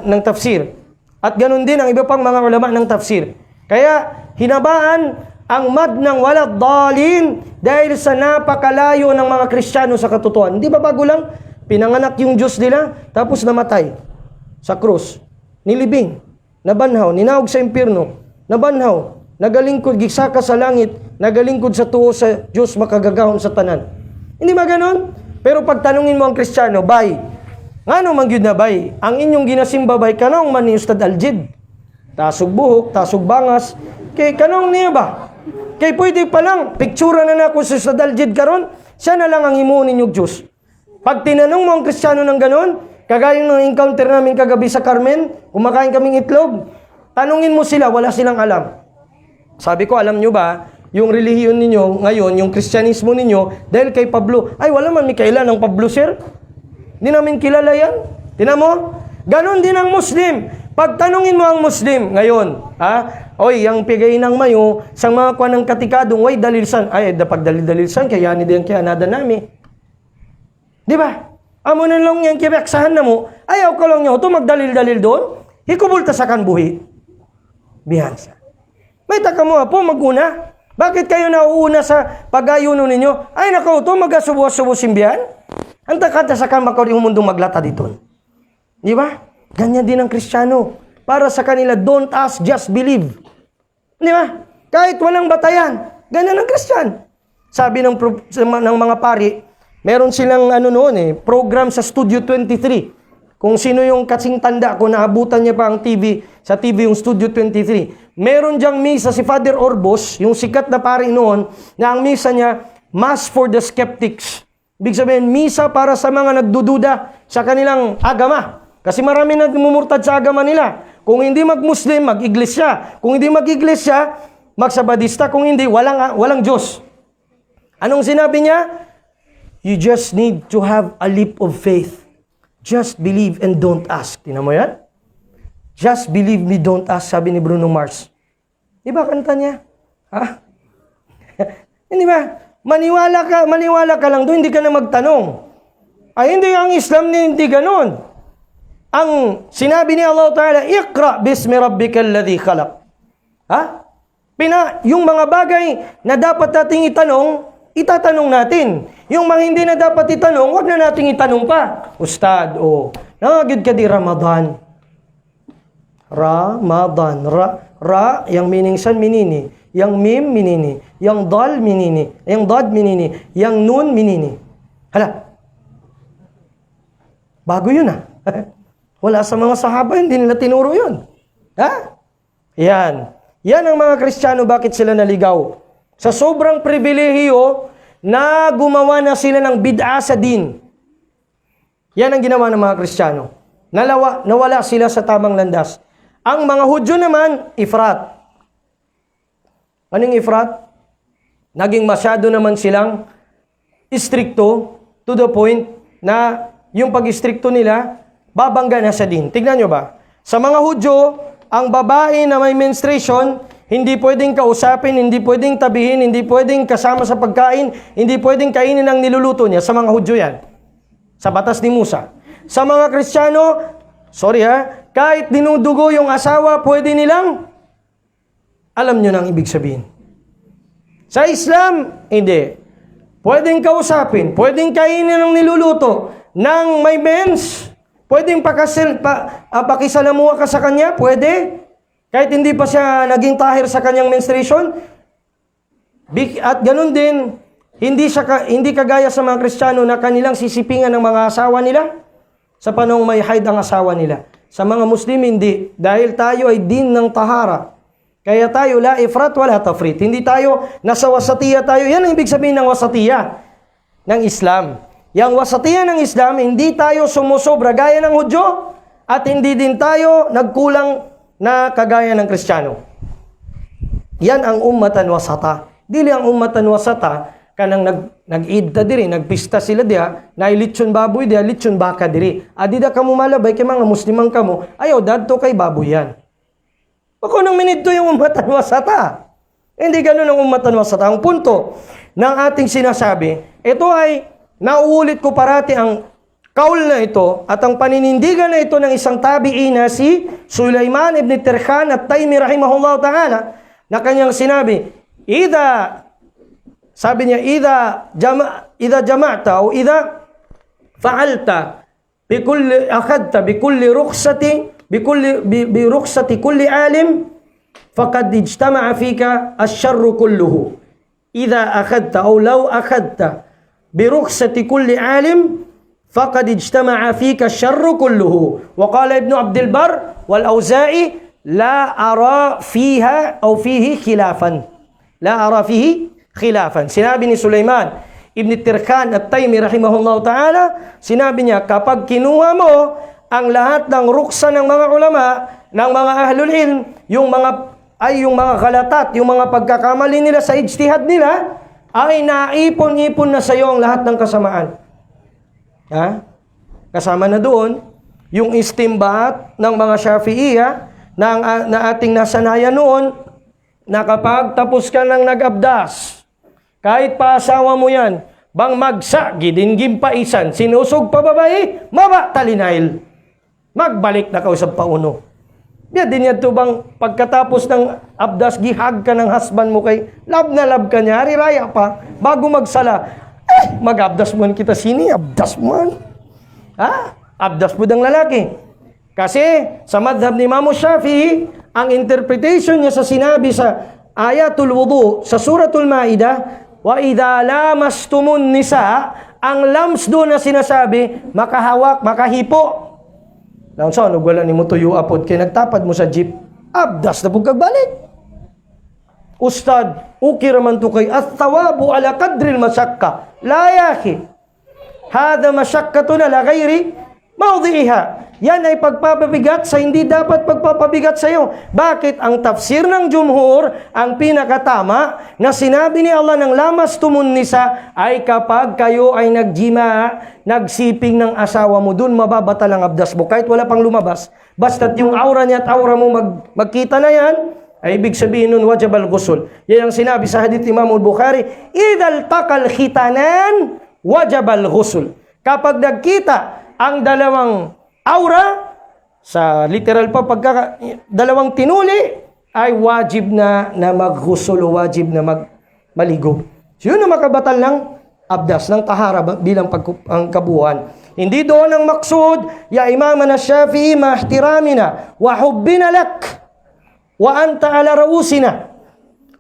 ng tafsir. At ganun din ang iba pang mga ulama ng tafsir. Kaya hinabaan ang mad ng walad dalin dahil sa napakalayo ng mga Kristiyano sa katotohanan. Hindi ba bago lang? Pinanganak yung Diyos nila, tapos namatay sa krus. Nilibing, nabanhaw, ninawag sa impyerno, nabanhaw, nagalingkod, gigsaka sa langit, nagalingkod sa tuo sa Diyos, makagagahon sa tanan. Hindi ba ganon? Pero pag tanungin mo ang Kristiyano, bay, ngano man gyud na bay, ang inyong ginasimba bay, kanong man ni Ustad Aljid? Tasog buhok, tasog bangas, kay kanong niya ba? Kay pwede pa lang, pictura na ako sa Ustad Aljid karon, siya na lang ang himuon ninyong Diyos. Pag tinanong mo ang Kristiyano ng ganon, kagaya ng encounter namin kagabi sa Carmen, kumakain kaming itlog, tanungin mo sila, wala silang alam. Sabi ko, alam nyo ba, yung relihiyon ninyo ngayon, yung Kristyanismo ninyo, dahil kay Pablo, ay wala man Mikaela ng Pablo, sir. Hindi namin kilala yan. Tinan mo? Ganon din ang Muslim. Pag tanungin mo ang Muslim ngayon, oy, yung pigay ng mayo, sa mga kuha ng katikadong, way dalilsan. Ay, dapag dalil-dalilsan, kaya ni din kaya nada nami. Di ba? Amo na lang yan, kibaksahan na mo, ayaw ko lang nyo, ito magdalil-dalil doon, hikubulta sa kanbuhi. Bihansa. May taka mo po, maguna. Bakit kayo nauuna sa pag-ayuno ninyo? Ay nako, ito mag-asubo-subo simbihan. Ang takata sa kamakaw yung mundong maglata dito. Di ba? Ganyan din ang Kristiyano. Para sa kanila, don't ask, just believe. Di ba? Kahit walang batayan, ganyan ang Kristiyan. Sabi ng mga pari, meron silang program sa Studio 23. Kung sino yung kasing tanda, kung naabutan niya pa ang TV, sa TV yung Studio 23. Meron diyang misa si Father Orbos, yung sikat na pari noon, na ang misa niya, Mass for the Skeptics. Ibig sabihin, misa para sa mga nagdududa sa kanilang agama. Kasi marami nagmumurtad sa agama nila. Kung hindi mag-Muslim, mag-Iglesia. Kung hindi mag-Iglesia, magsabadista. Kung hindi, walang Diyos. Anong sinabi niya? You just need to have a leap of faith. Just believe and don't ask. Tingnan mo yan? Just believe me, don't ask, sabi ni Bruno Mars. Di ba kanta niya? Hindi ba? Maniwala ka lang doon, hindi ka na magtanong. Ay, hindi ang Islam hindi ganun. Ang sinabi ni Allah Ta'ala, Iqra bismi rabbikal ladhi khalaq. Yung mga bagay na dapat nating itatanong natin. Yung mga hindi na dapat itanong, wag na nating itanong pa. Ustad, nangagid ka di Ramadan. Ramadan. Ra, yung meaning san, minini. Yung mim, minini. Yung dal, minini. Yung dad, minini. Yung nun, minini. Hala. Bago yun Wala sa mga sahaba, hindi nila tinuro yun. Yan. Yan ang mga Kristiyano, bakit sila naligaw? Sa sobrang pribilehiyo na gumawa na sila ng bid'a sa din. Yan ang ginawa ng mga Kristiyano. Nawala sila sa tamang landas. Ang mga Hudyo naman, ifrat. Anong ifrat? Naging masyado naman silang istrikto to the point na yung pag-istrikto nila, babangga na sa din. Tignan nyo ba? Sa mga Hudyo, ang babae na may menstruation, hindi pwedeng kausapin, hindi pwedeng tabihin, hindi pwedeng kasama sa pagkain, hindi pwedeng kainin ang niluluto niya. Sa mga Hudyo yan. Sa batas ni Musa. Sa mga Kristiyano, kahit dinudugo yung asawa, pwede nilang, alam nyo nang ibig sabihin. Sa Islam, hindi. Pwedeng kausapin, pwedeng kainin ang niluluto. ng may mens, pwedeng pakisalamuha ka sa kanya, pwede. Kahit hindi pa siya naging tahir sa kanyang menstruation. At ganun din, hindi kagaya sa mga Kristiyano na kanilang sisipingan ng mga asawa nila sa panahong may haid ang asawa nila. Sa mga Muslim, hindi. Dahil tayo ay din ng tahara. Kaya tayo, la ifrat wala tafrit. Hindi tayo, nasa wasatiya tayo. Yan ang ibig sabihin ng wasatiya ng Islam. Yang wasatiya ng Islam, hindi tayo sumusobra gaya ng Hudyo at hindi din tayo nagkulang na kagaya ng Kristiyano. Yan ang ummatan wasata. Dili ang ummatan wasata, kanang nag-id ta diri, nagpista sila diha, na lechon baboy diha, lechon baka diri. Adida kamo malabay kay mga Muslimang kamo, ayaw dadto kay baboy yan. Bako nang minidto yung ummatan wasata. Hindi ganun ang ummatan wasata. Ang punto ng ating sinasabi, ito ay nauulit ko parati ang kaul na ito at ang paninindigan na ito ng isang tabi'i na si Sulaiman ibn Tirkhan at-Taymi rahimahullah ta'ala na kanyang sinabi, sabi niya, idha jama'ta o idha fa'alta akhadta bikulli rukhsati kulli alim faqad ijtama'a fika asy-syarru kulluhu. Idha akhadta o law akhadta birukhsati kulli alim faqad ijtama'a fika asy-syarru kulluhu. Wa qala Ibn Abdul Barr wal Auza'i la ara fiha o fihi khilafan. La ara fihi khilafan. Sinabi ni Sulaiman ibn Tirkhan at-Taymi rahimahullah ta'ala, sinabi niya, kapag kinuha mo ang lahat ng ruksa ng mga ulama, ng mga ahlul ilm, yung mga galatat, yung mga pagkakamali nila sa ijtihad nila, ay naipon-ipon na sa iyo ang lahat ng kasamaan. Ha? Kasama na doon, yung istimbat ng mga Shafi'iyya, na ating nasanayan noon, na kapag tapos ka ng nag-abdas, kahit pa asawa mo yan, bang magsa, gidinggim paisan, sinusog pa babae, maba talinail. Magbalik na kausap pa uno. Yan din yan to bang pagkatapos ng abdas, gihag ka ng husband mo kay, love na love ka niya, hariraya pa, bago magsala, mag-abdas mo kita sini, abdas mo. Ha? Abdas mo ng lalaki. Kasi sa madhab ni Imam Shafi'i, ang interpretation niya sa sinabi sa ayatul wudu sa suratul Maidah, wa idha lamastumun nisa, ang lams doon na sinasabi, makahawak, makahipo. Naon sa wala ni mo tuyo apod kay nagtapad mo sa jeep, abdas na pug kagbalik. Ustad, ukir man to kay at-thawabu ala qadril masakka. La yaki. Hada masyakkatuna la ghairi mawdi'iha. Yan ay pagpapabigat sa hindi dapat pagpapabigat sa iyo. Bakit? Ang tafsir ng jumhur, ang pinakatama, na sinabi ni Allah ng lamas tumun nisa, ay kapag kayo ay nagjima, nagsiping ng asawa mo, dun mababatal ang abdas mo. Kahit wala pang lumabas, basta't yung aura niya at aura mo magkita na yan, ay ibig sabihin nun, wajabal ghusl. Yan ang sinabi sa hadith Imam al-Bukhari, idal takal khitanan, wajabal ghusl. Kapag nagkita ang dalawang aura, sa literal pa dalawang tinuli, ay wajib na maghusul o wajib na maligo. So yun ang makabatal ng abdas, ng tahara bilang ang kabuuan. Hindi doon ang maksud, ya imamana Shafi'i mahtiramina wa hubbina lak wa anta ala rausina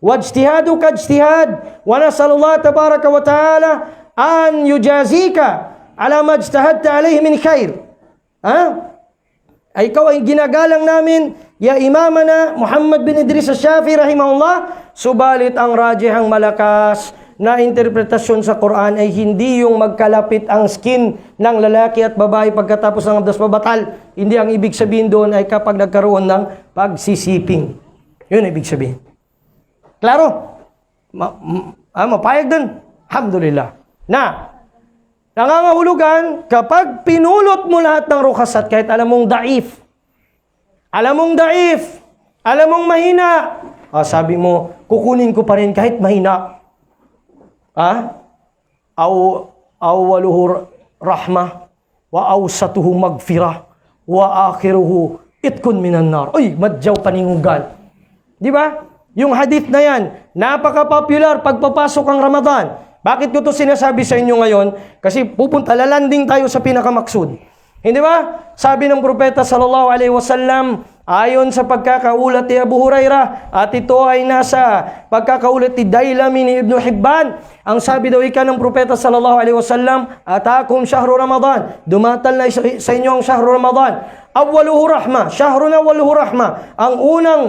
wajtihaduka ijtihad wa nasallallahu tabaraka wa ta'ala an yujazika ala majtahadta alayhi min khair. Ay ikaw ay ginagalang namin, ya imamana Muhammad bin Idris al-Shafi'i rahimahullah, subalit ang rajihang malakas na interpretasyon sa Quran ay hindi yung magkalapit ang skin ng lalaki at babae pagkatapos ng abdas mabatal. Hindi ang ibig sabihin doon ay kapag nagkaroon ng pagsisiping. Yun ang ibig sabihin. Klaro? Mapayag dun? Alhamdulillah. Nangangahulugan, kapag pinulot mo lahat ng rukhsat, kahit alam mong daif, alam mong mahina, sabi mo, kukunin ko pa rin kahit mahina. Awwaluhu rahmah, wa awsatuhu magfirah, wa akhiruhu itkun minan nar. Uy, madyaw paningugan. Di ba? Yung hadith na yan, napaka-popular pagpapasok ang Ramadan. Bakit ko to sinasabi sa inyo ngayon? Kasi lalanding tayo sa pinakamaksud. Hindi ba? Sabi ng propeta sallallahu alaihi wasallam, ayon sa pagkakaulat ni Abu Hurairah, at ito ay nasa pagkakaulat ni Dailami ni Ibn Hibban, ang sabi daw ika ng propeta sallallahu alaihi wasallam, atakum syahru Ramadan, dumatal na sa inyo ang syahru Ramadan. Awwaluhu rahma, syahrun awwaluhu rahma. Ang unang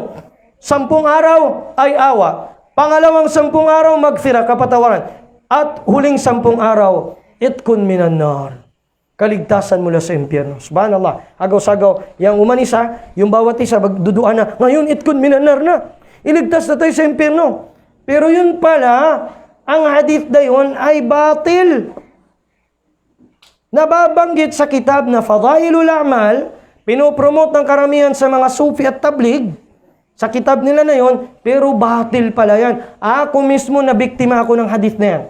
10 araw ay awa. Pangalawang 10 araw magfira, kapatawaran. At huling 10 araw, itkun minan nar. Kaligtasan mula sa impyerno. Subhanallah. Agaw-sagaw. Yang umanisa, yung bawat isa, magduduan na, ngayon itkun minan nar na. Iligtas na tayo sa impyerno. Pero yun pala, ang hadith na yun ay batil. Nababanggit sa kitab na Fadailul A'mal, pinopromote ng karamihan sa mga Sufi at Tabligh, sa kitab nila na yun, pero batil pala yan. Ako mismo na biktima ako ng hadith na yan.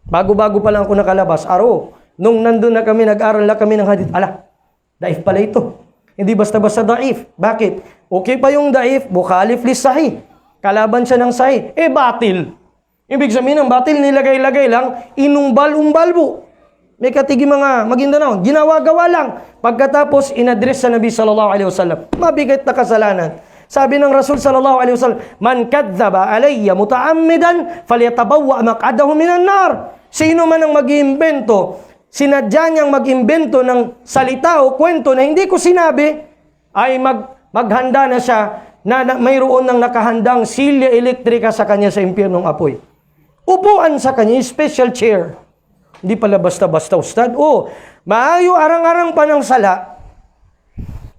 Bago-bago pa lang ako nakalabas, nung nandun na kami, nag-aral na kami ng hadith, daif pala ito. Hindi basta-basta daif. Bakit? Okay pa yung daif, mukhalif lis sahih. Kalaban siya ng sahih. Batil. Ibig sabihin ng batil, nilagay-lagay lang, inumbal-umbal po. May katigi mga Maguindanao, ginawa-gawa lang. Pagkatapos, inadres sa Nabi sallallahu alaihi wasallam. Mabigat na kasalanan. Sabi ng Rasul sallallahu alaihi wasallam, man kadzaba alayya mutaammidan falyatabawwa maq'adahu minan nar. Sino man ang mag-iimbento, sinadya niyang mag-imbento ng salita o kwento na hindi ko sinabi, ay maghanda na siya na mayroon ng nakahandang silya elektrika sa kanya sa impyernong apoy. Upuan sa kanya, special chair. Hindi pala basta-basta, ustad. Maayo arang-arang pa ng sala,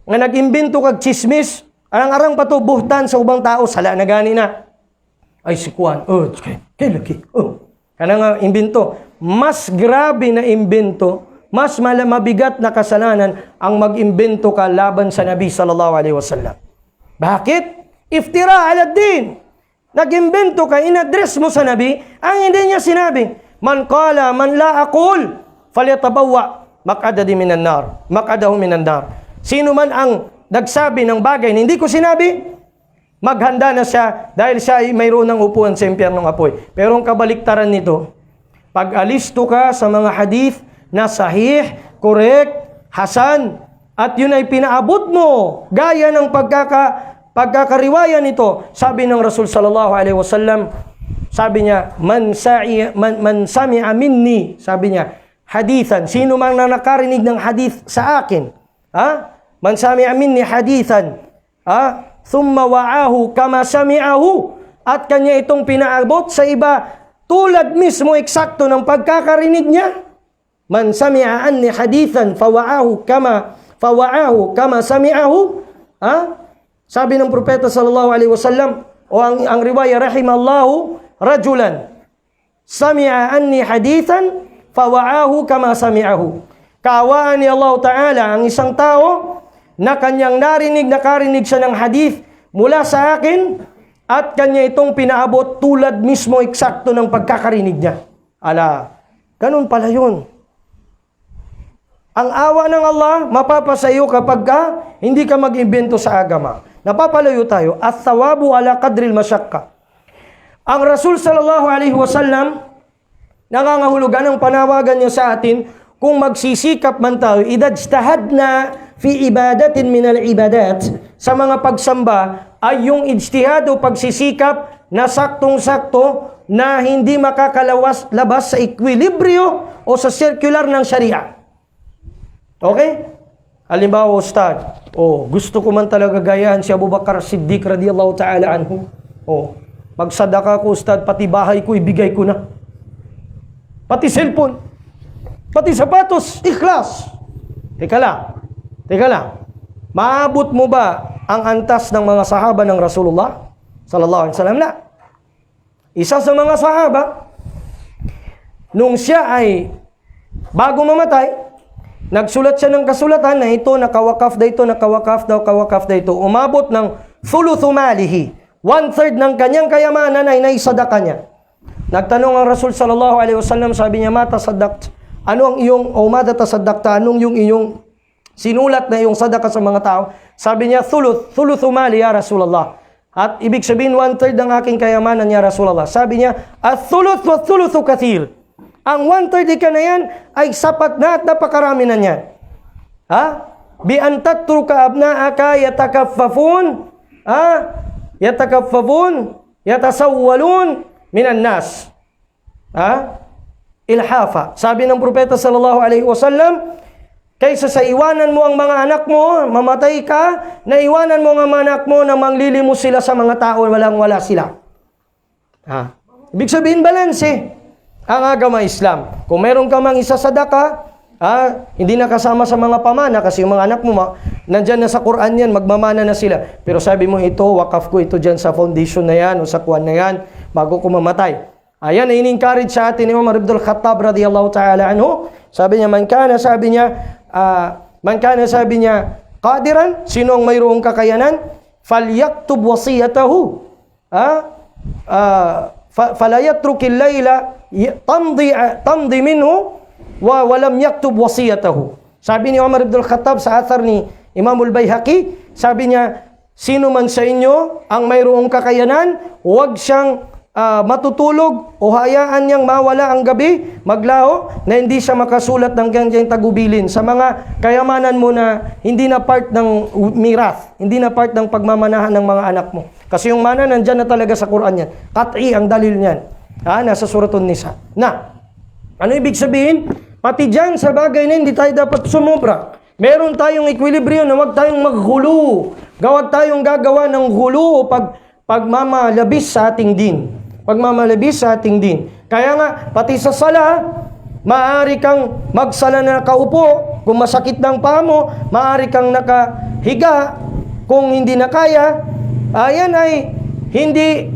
nga nag-imbento kag chismis, arang-arang pa to buhtan sa ubang tao, sala na gani na. Ay si Kuan, kay laki, kana nga imbento. Mas grabe na imbento, mas mabigat na kasalanan ang mag-imbento ka laban sa Nabi sallallahu alaihi wasallam. Bakit? Iftira ala din. Nag-imbento ka, inadres mo sa Nabi, ang hindi niya sinabi. Man qala man la aqul falyatabawwa maq'adahu minan nar. Sino man ang nagsabi ng bagay na hindi ko sinabi, maghanda na siya dahil siya ay mayroon ng upuan sa impyernong apoy. Pero ang kabaliktaran nito, pag alisto ka sa mga hadith na sahih, correct, hasan, at yun ay pinaabot mo, gaya ng pagkakariwaya nito, sabi ng Rasul sallallahu alaihi wasallam, sabi niya, man sami'a minni, sabi niya, hadithan, sino man na nakarinig ng hadith sa akin, man sami'a minni hadithan, thumma wa'ahu kama sami'ahu, at kanya itong pinaabot sa iba, tulad mismo eksakto ng pagkakarinig niya. Man sami'a anni hadithan fawa'ahu kama sami'ahu. Sabi ng propeta sallallahu alaihi wasallam, o ang riwaya, rahimallahu rajulan sami'a anni hadithan fawa'ahu kama sami'ahu. Kaawaan ni Allah Ta'ala ang isang tao na kanyang nakarinig siya ng hadith mula sa akin, at kanya itong pinaabot tulad mismo eksakto ng pagkakarinig niya. Ganun pala yun. Ang awa ng Allah, mapapasayo kapag hindi ka mag-imbento sa agama. Napapalayo tayo. At-thawabu ala qadril masyakka. Ang Rasul sallallahu alaihi wasallam, nangangahulugan ang panawagan niya sa atin, kung magsisikap man tayo, idajtahadna fi ibadatin minal ibadat, sa mga pagsamba, ay yung ijtihad o pagsisikap na saktong-sakto na hindi labas sa equilibrio o sa circular ng sharia. Okay? Halimbawa, Ustad, gusto ko man talaga gayahan si Abu Bakar Siddiq radiyallahu ta'ala anhu. Magsadaka ko, Ustad, pati bahay ko, ibigay ko na. Pati cellphone, pati sapatos, ikhlas. Teka lang. Maabot mo ba ang antas ng mga sahaba ng Rasulullah sallallahu alaihi wasallam? Isa sa mga sahaba, nung siya ay bago mamatay, nagsulat siya ng kasulatan na ito, nakawakaf na ito. Umabot ng thuluthu malihi, 1/3 ng kanyang kayamanan ay naisadaka niya. Nagtanong ang Rasul sallallahu alaihi wasallam, sabi niya, mata sadaqt, ano ang iyong, mata tasaddaqta, anong yung iyong sinulat na iyong sadaka sa mga tao? Sabi niya, thuluthu mali ya Rasulullah. At ibig sabihin, 1/3 ng aking kayamanan niya Rasulullah. Sabi niya, "Ath-thuluth wa thuluthu kathir." Ang 1/3 ka na yan ay sapat na at napakarami na niyan. Bi an tatruka abna'aka yatakaffafun, yatasawwalun minan nas. Ilhafa. Sabi ng propeta sallallahu alaihi wasallam, kaysa sa iwanan mo ang mga anak mo, mamatay ka, na iwanan mo ang mga anak mo na manglilimos sila sa mga tao, walang-wala sila. Ibig sabihin, balanse ang agama Islam. Kung meron ka mang isasadaka, hindi na kasama sa mga pamana kasi yung mga anak mo, nandyan na sa Quran yan, magmamana na sila. Pero sabi mo, ito, wakaf ko ito dyan sa foundation na yan o sa kuwan na yan, bago ko mamatay. Ayan, in-encourage sa atin ni Umar ibn al-Khattab radiyallahu ta'ala anhu. Sabi niya, man kana, sabi niya, qadiran, sino ang mayroong kakayanan? Falyaktub wasiyatahu. Fala yatrukil layla tamdi minhu wa walam yaktub wasiyatahu. Sabi ni Umar ibn al-Khattab sa athar ni Imam al-Baihaqi, sabi niya, sino man sa inyo ang mayroong kakayanan, huwag siyang matutulog o hayaan niyang mawala ang gabi, maglaho, na hindi siya makasulat ng ganyan tagubilin sa mga kayamanan mo na hindi na part ng mirath, hindi na part ng pagmamanahan ng mga anak mo. Kasi yung mana nandyan na talaga sa Quran yan. Qat'i ang dalil niyan. Nasa Suratun Nisa. Ano ibig sabihin? Pati dyan sa bagay na hindi tayo dapat sumobra. Meron tayong equilibrium na huwag tayong maghulu. Huwag tayong gagawa ng hulu o pagmamalabis sa ating din. Pagmamalabis sa ating din. Kaya nga, pati sa sala, maaari kang magsala na nakaupo. Kung masakit ng paa mo, maaari kang nakahiga. Kung hindi na kaya, ayan ay hindi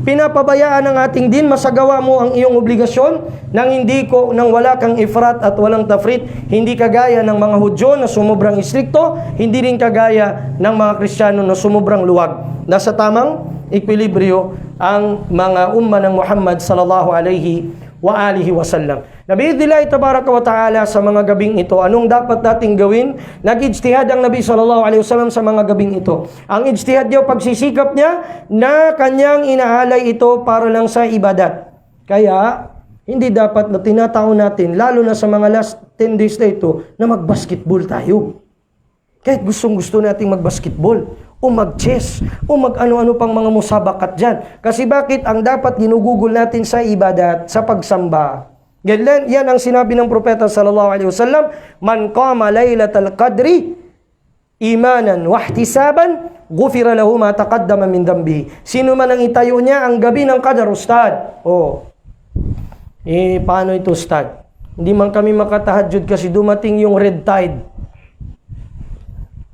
pinapabayaan ng ating din. Masagawa mo ang iyong obligasyon nang wala kang ifrat at walang tafrit. Hindi kagaya ng mga Hudyo na sumubrang istrikto, hindi rin kagaya ng mga Kristiyano na sumubrang luwag. Nasa tamang equilibrio ang mga umma ng Muhammad sallallahu alaihi wa alihi wasallam. Nabiidillah tabaraka wa ta'ala sa mga gabing ito, anong dapat nating gawin? Nag-ijtihad ang Nabi sallallahu alaihi wasallam sa mga gabing ito. Ang ijtihad niya, pagsisikap niya na kanyang inaalay ito para lang sa ibadat. Kaya, hindi dapat na tinataon natin, lalo na sa mga last 10 days na ito, na mag-basketball tayo. Kahit gustong-gusto nating mag-basketball, o mag-chess, o mag-ano-ano pang mga musabakat dyan. Kasi bakit ang dapat ginugugol natin sa ibadat, sa pagsamba? Yan ang sinabi ng propeta sallallahu alaihi wasallam, man qama laylatal qadri imanan wa ihtisaban ghufira lahu ma taqaddama min dambi. Sino man ang itayo niya ang gabi ng Qadar, ustad? Paano ito, ustad? Hindi man kami makatahajjud kasi dumating yung red tide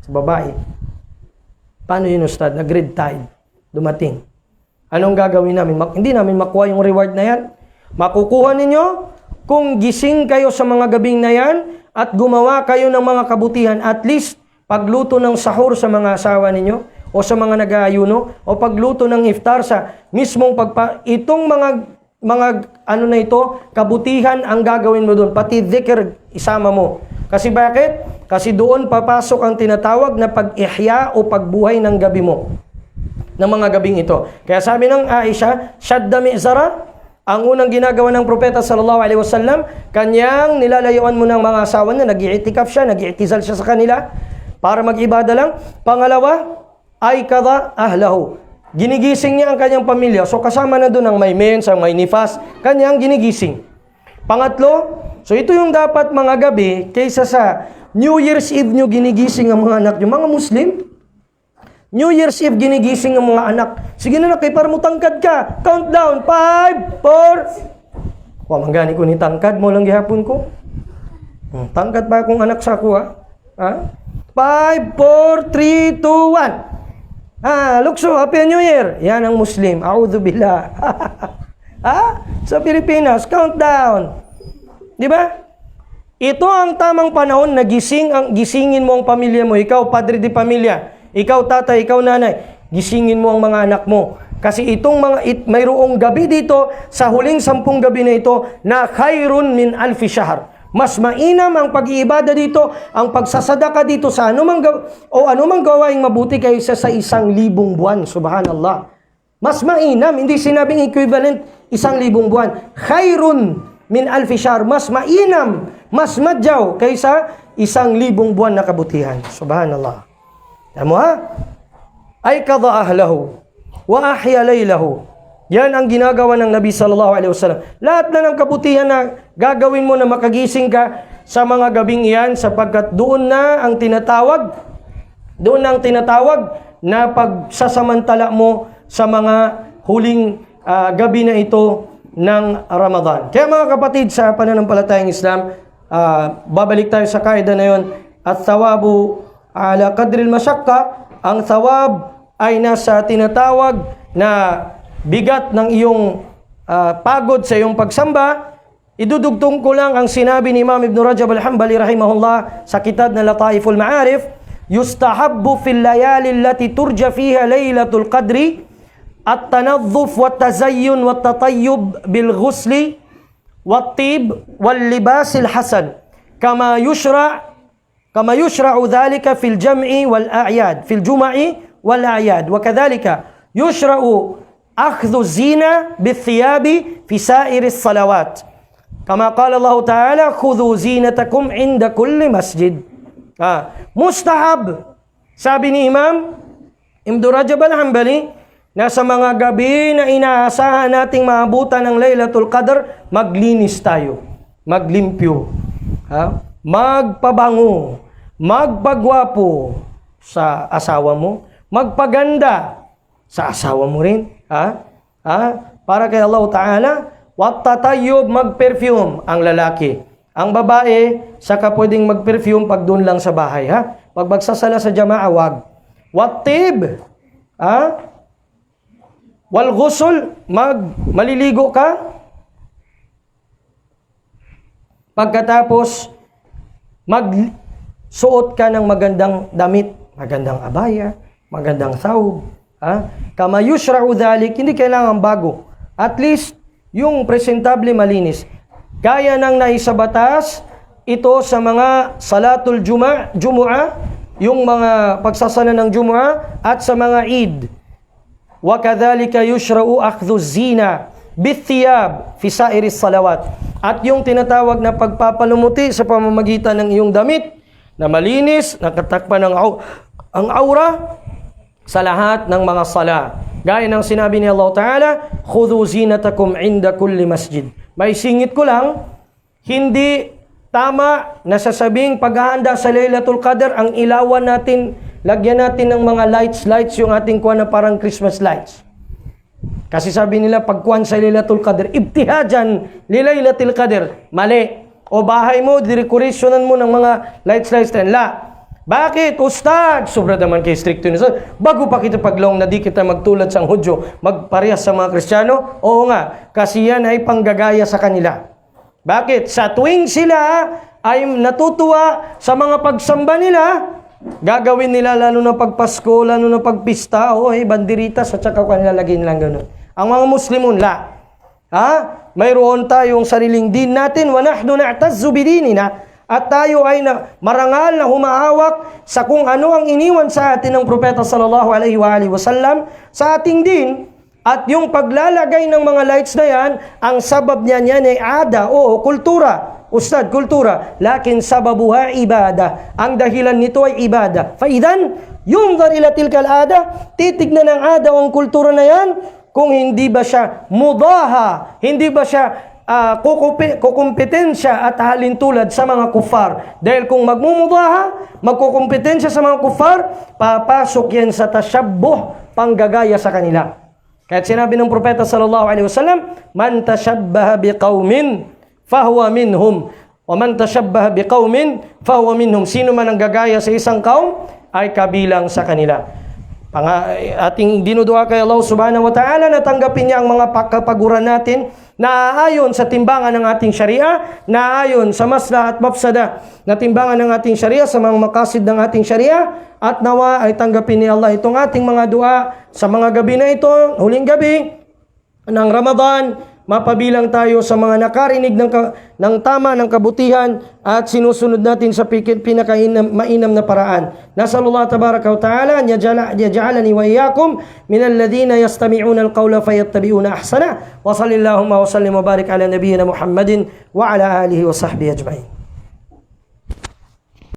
sa babae. Paano yun, ustad? Nag-red tide. Dumating. Anong gagawin namin? Hindi namin makuha yung reward na yan. Makukuha ninyo kung gising kayo sa mga gabing na yan at gumawa kayo ng mga kabutihan. At least, pagluto ng sahur sa mga asawa ninyo o sa mga nag-aayuno o pagluto ng iftar sa mismong itong mga ano na ito, kabutihan ang gagawin mo doon. Pati dhikr, isama mo. Kasi bakit? Kasi doon papasok ang tinatawag na pag-ihya o pagbuhay ng gabi mo. Ng mga gabing ito. Kaya sabi ng Aisha, Shadda mi'zara, ang unang ginagawa ng propeta sallallahu alaihi wasallam, kanyang nilalayuan mo ng mga asawa na nag-i'tikaf siya, nag-i'tizal siya sa kanila para mag-ibada lang. Pangalawa, ay kada ahlahu. Ginigising niya ang kanyang pamilya. So kasama na doon ang may mens, ang may nifas, kanyang ginigising. Pangatlo, so ito yung dapat mga gabi kaysa sa New Year's Eve nyo ginigising ang mga anak nyo. Mga Muslim, New Year's Eve ginigising ang mga anak. Sige na para mo tangkad ka. Countdown, 5, 4. Manggani ko ni tangkad mo lang gihapon ko. Tangkad pa akong anak sa ako, 5, 4, 3, 2, 1. Lukso, Happy New Year. Yan ang Muslim. A'udhu billah. Sa Pilipinas, countdown. Di ba? Ito ang tamang panahon na gisingin mo ang pamilya mo. Ikaw, padre de pamilya. Ikaw, tatay, ikaw, nanay. Gisingin mo ang mga anak mo. Kasi mayroong gabi dito, sa huling 10 gabi na ito, na khairun min alfi shahr. Mas mainam ang pag-iibada dito, ang pagsasadaka dito sa anumang gawaing mabuti kaysa sa 1,000 buwan. Subhanallah. Mas mainam, hindi sinabing equivalent 1,000 buwan. Khairun min alfi shahr, mas mainam, mas madyaw kaysa 1,000 buwan na kabutihan. Subhanallah. Tama ha? Ay qada ahlahu wa ahya laylahu. Yan ang ginagawa ng Nabi sallallahu alaihi wasallam. Lahat na ng kabutihan na gagawin mo na makagising ka sa mga gabing iyan, sapagkat doon ang tinatawag na pagsasamantala mo sa mga huling gabi na ito ng Ramadan. Kaya mga kapatid, sa pananampalatayang Islam, babalik tayo sa kaida na yon. At-thawabu ala qadril masyakka. Ang thawab ay nasa tinatawag na bigat ng iyong pagod sa iyong pagsamba. Idudugtong ko lang ang sinabi ni Imam Ibn Rajab al-Hanbali rahimahullah sa kitab na Lataiful Ma'arif. Yustahabbu fil layali allati turja fiha laylatul qadri at-tanadhuf wa tazayyun wa tatayyub bil ghusli wa tib wal libasil hasan kama yushra'u dhalika fil jam'i wal a'yad fil jum'i wal a'yad wa kadhalika yushra'u akhdhu zina bithiyabi fi sa'iris salawat kama qala Allah Ta'ala khudhu zinatakum inda kulli masjid. Mustahab, sabi ni Imam Ibn Rajab al-Hanbali, na sa mga gabi na inaasahan nating maabutan ng Laylatul Qadr, maglinis tayo, maglimpyo, magpabango, magpagwapo sa asawa mo, magpaganda sa asawa mo rin, para kay Allah Ta'ala, wattatayyub, mag-perfume ang lalaki. Ang babae, saka pwedeng mag-perfume pag doon lang sa bahay, Pag magsasala sa jama'a, wag. Wattib, wal ghusl, maliligo ka. Pagkatapos, magsuot ka ng magandang damit, magandang abaya, magandang thawb. Kama yushra'u dhalik, hindi kailangan bago. At least, yung presentable malinis. Gaya ng naisabatas, ito sa mga salatul jumu'ah, yung mga pagsasana ng jumu'ah, at sa mga Eid. Wa kadhalika yushra'u akhdhu zina bithiyab fi sa'iris salawat. At yung tinatawag na pagpapalumuti sa pamamagitan ng iyong damit na malinis, nakatakpan ang aura sa lahat ng mga sala. Gaya ng sinabi ni Allah Ta'ala, khudhu zinatakum inda kulli masjid. May singit ko lang, hindi tama na sasabing paghahanda sa Laylatul Qadr, ang ilawan natin, lagyan natin ng mga lights yung ating kuwan na parang Christmas lights. Kasi sabi nila, pagkuhan sa Laylatul Qadr, ibtihajan li Laylatul Qadr. Mali. O bahay mo, direkoresyonan mo ng mga lights la. Bakit? Ustad! Sobra naman kay stricto nito. Bago pa kita paglong na di kita magtulad sa Hudyo, magparehas sa mga Kristiyano? Oo nga, kasi yan ay panggagaya sa kanila. Bakit? Sa tuwing sila ay natutuwa sa mga pagsamba nila, gagawin nila lalo na pagpasko, lalo na pagpista, banderitas at saka kanila lagyan lang ganun. Ang mga Muslimun, mayroon tayong sariling din natin, wa nahnu na'tazzu bidinina. At tayo ay marangal na humahawak sa kung ano ang iniwan sa atin ng Propeta sallallahu alaihi wasallam sa ating din. At yung paglalagay ng mga lights na yan, ang sabab niyan ay ada o kultura. Ustad, kultura. Lakin sababuha ibada. Ang dahilan nito ay ibada. Faidan, yunzar ila tilkal ada, titignan ng ada o ang kultura na yan, kung hindi ba siya mudaha, hindi ba siya kukumpetensya at halintulad sa mga kufar. Dahil kung magmumudaha, magkukumpetensya sa mga kufar, papasok yan sa tashabbuh, panggagaya sa kanila. Kahit sinabi ng Propeta sallallahu alaihi wasallam, man tashabbaha biqaumin fahuwa minhum, wa man tashabbaha biqaumin fahuwa minhum. Sino man ang gagaya sa isang kaum ay kabilang sa kanila. Ating dinudua kay Allah subhanahu wa ta'ala na tanggapin niya ang mga kapaguran natin na ayon sa timbangan ng ating syariah, na ayon sa maslah at mafsada na timbangan ng ating syariah, sa mga makasid ng ating syariah, at nawa ay tanggapin ni Allah itong ating mga dua sa mga gabi na ito, huling gabi ng Ramadan, mapabilang tayo sa mga nakarinig ng tama, ng kabutihan at sinusunod natin sa pinaka-mainam na paraan. Nasallallahu tabaraka wa ta'ala an yaj'alani wa iyyakum min alladhina yastami'una al-qawla fayattabi'una ahsana. Wa sallallahu wa sallim wa barik ala nabiyyina Muhammadin wa ala alihi wa sahbihi ajma'in.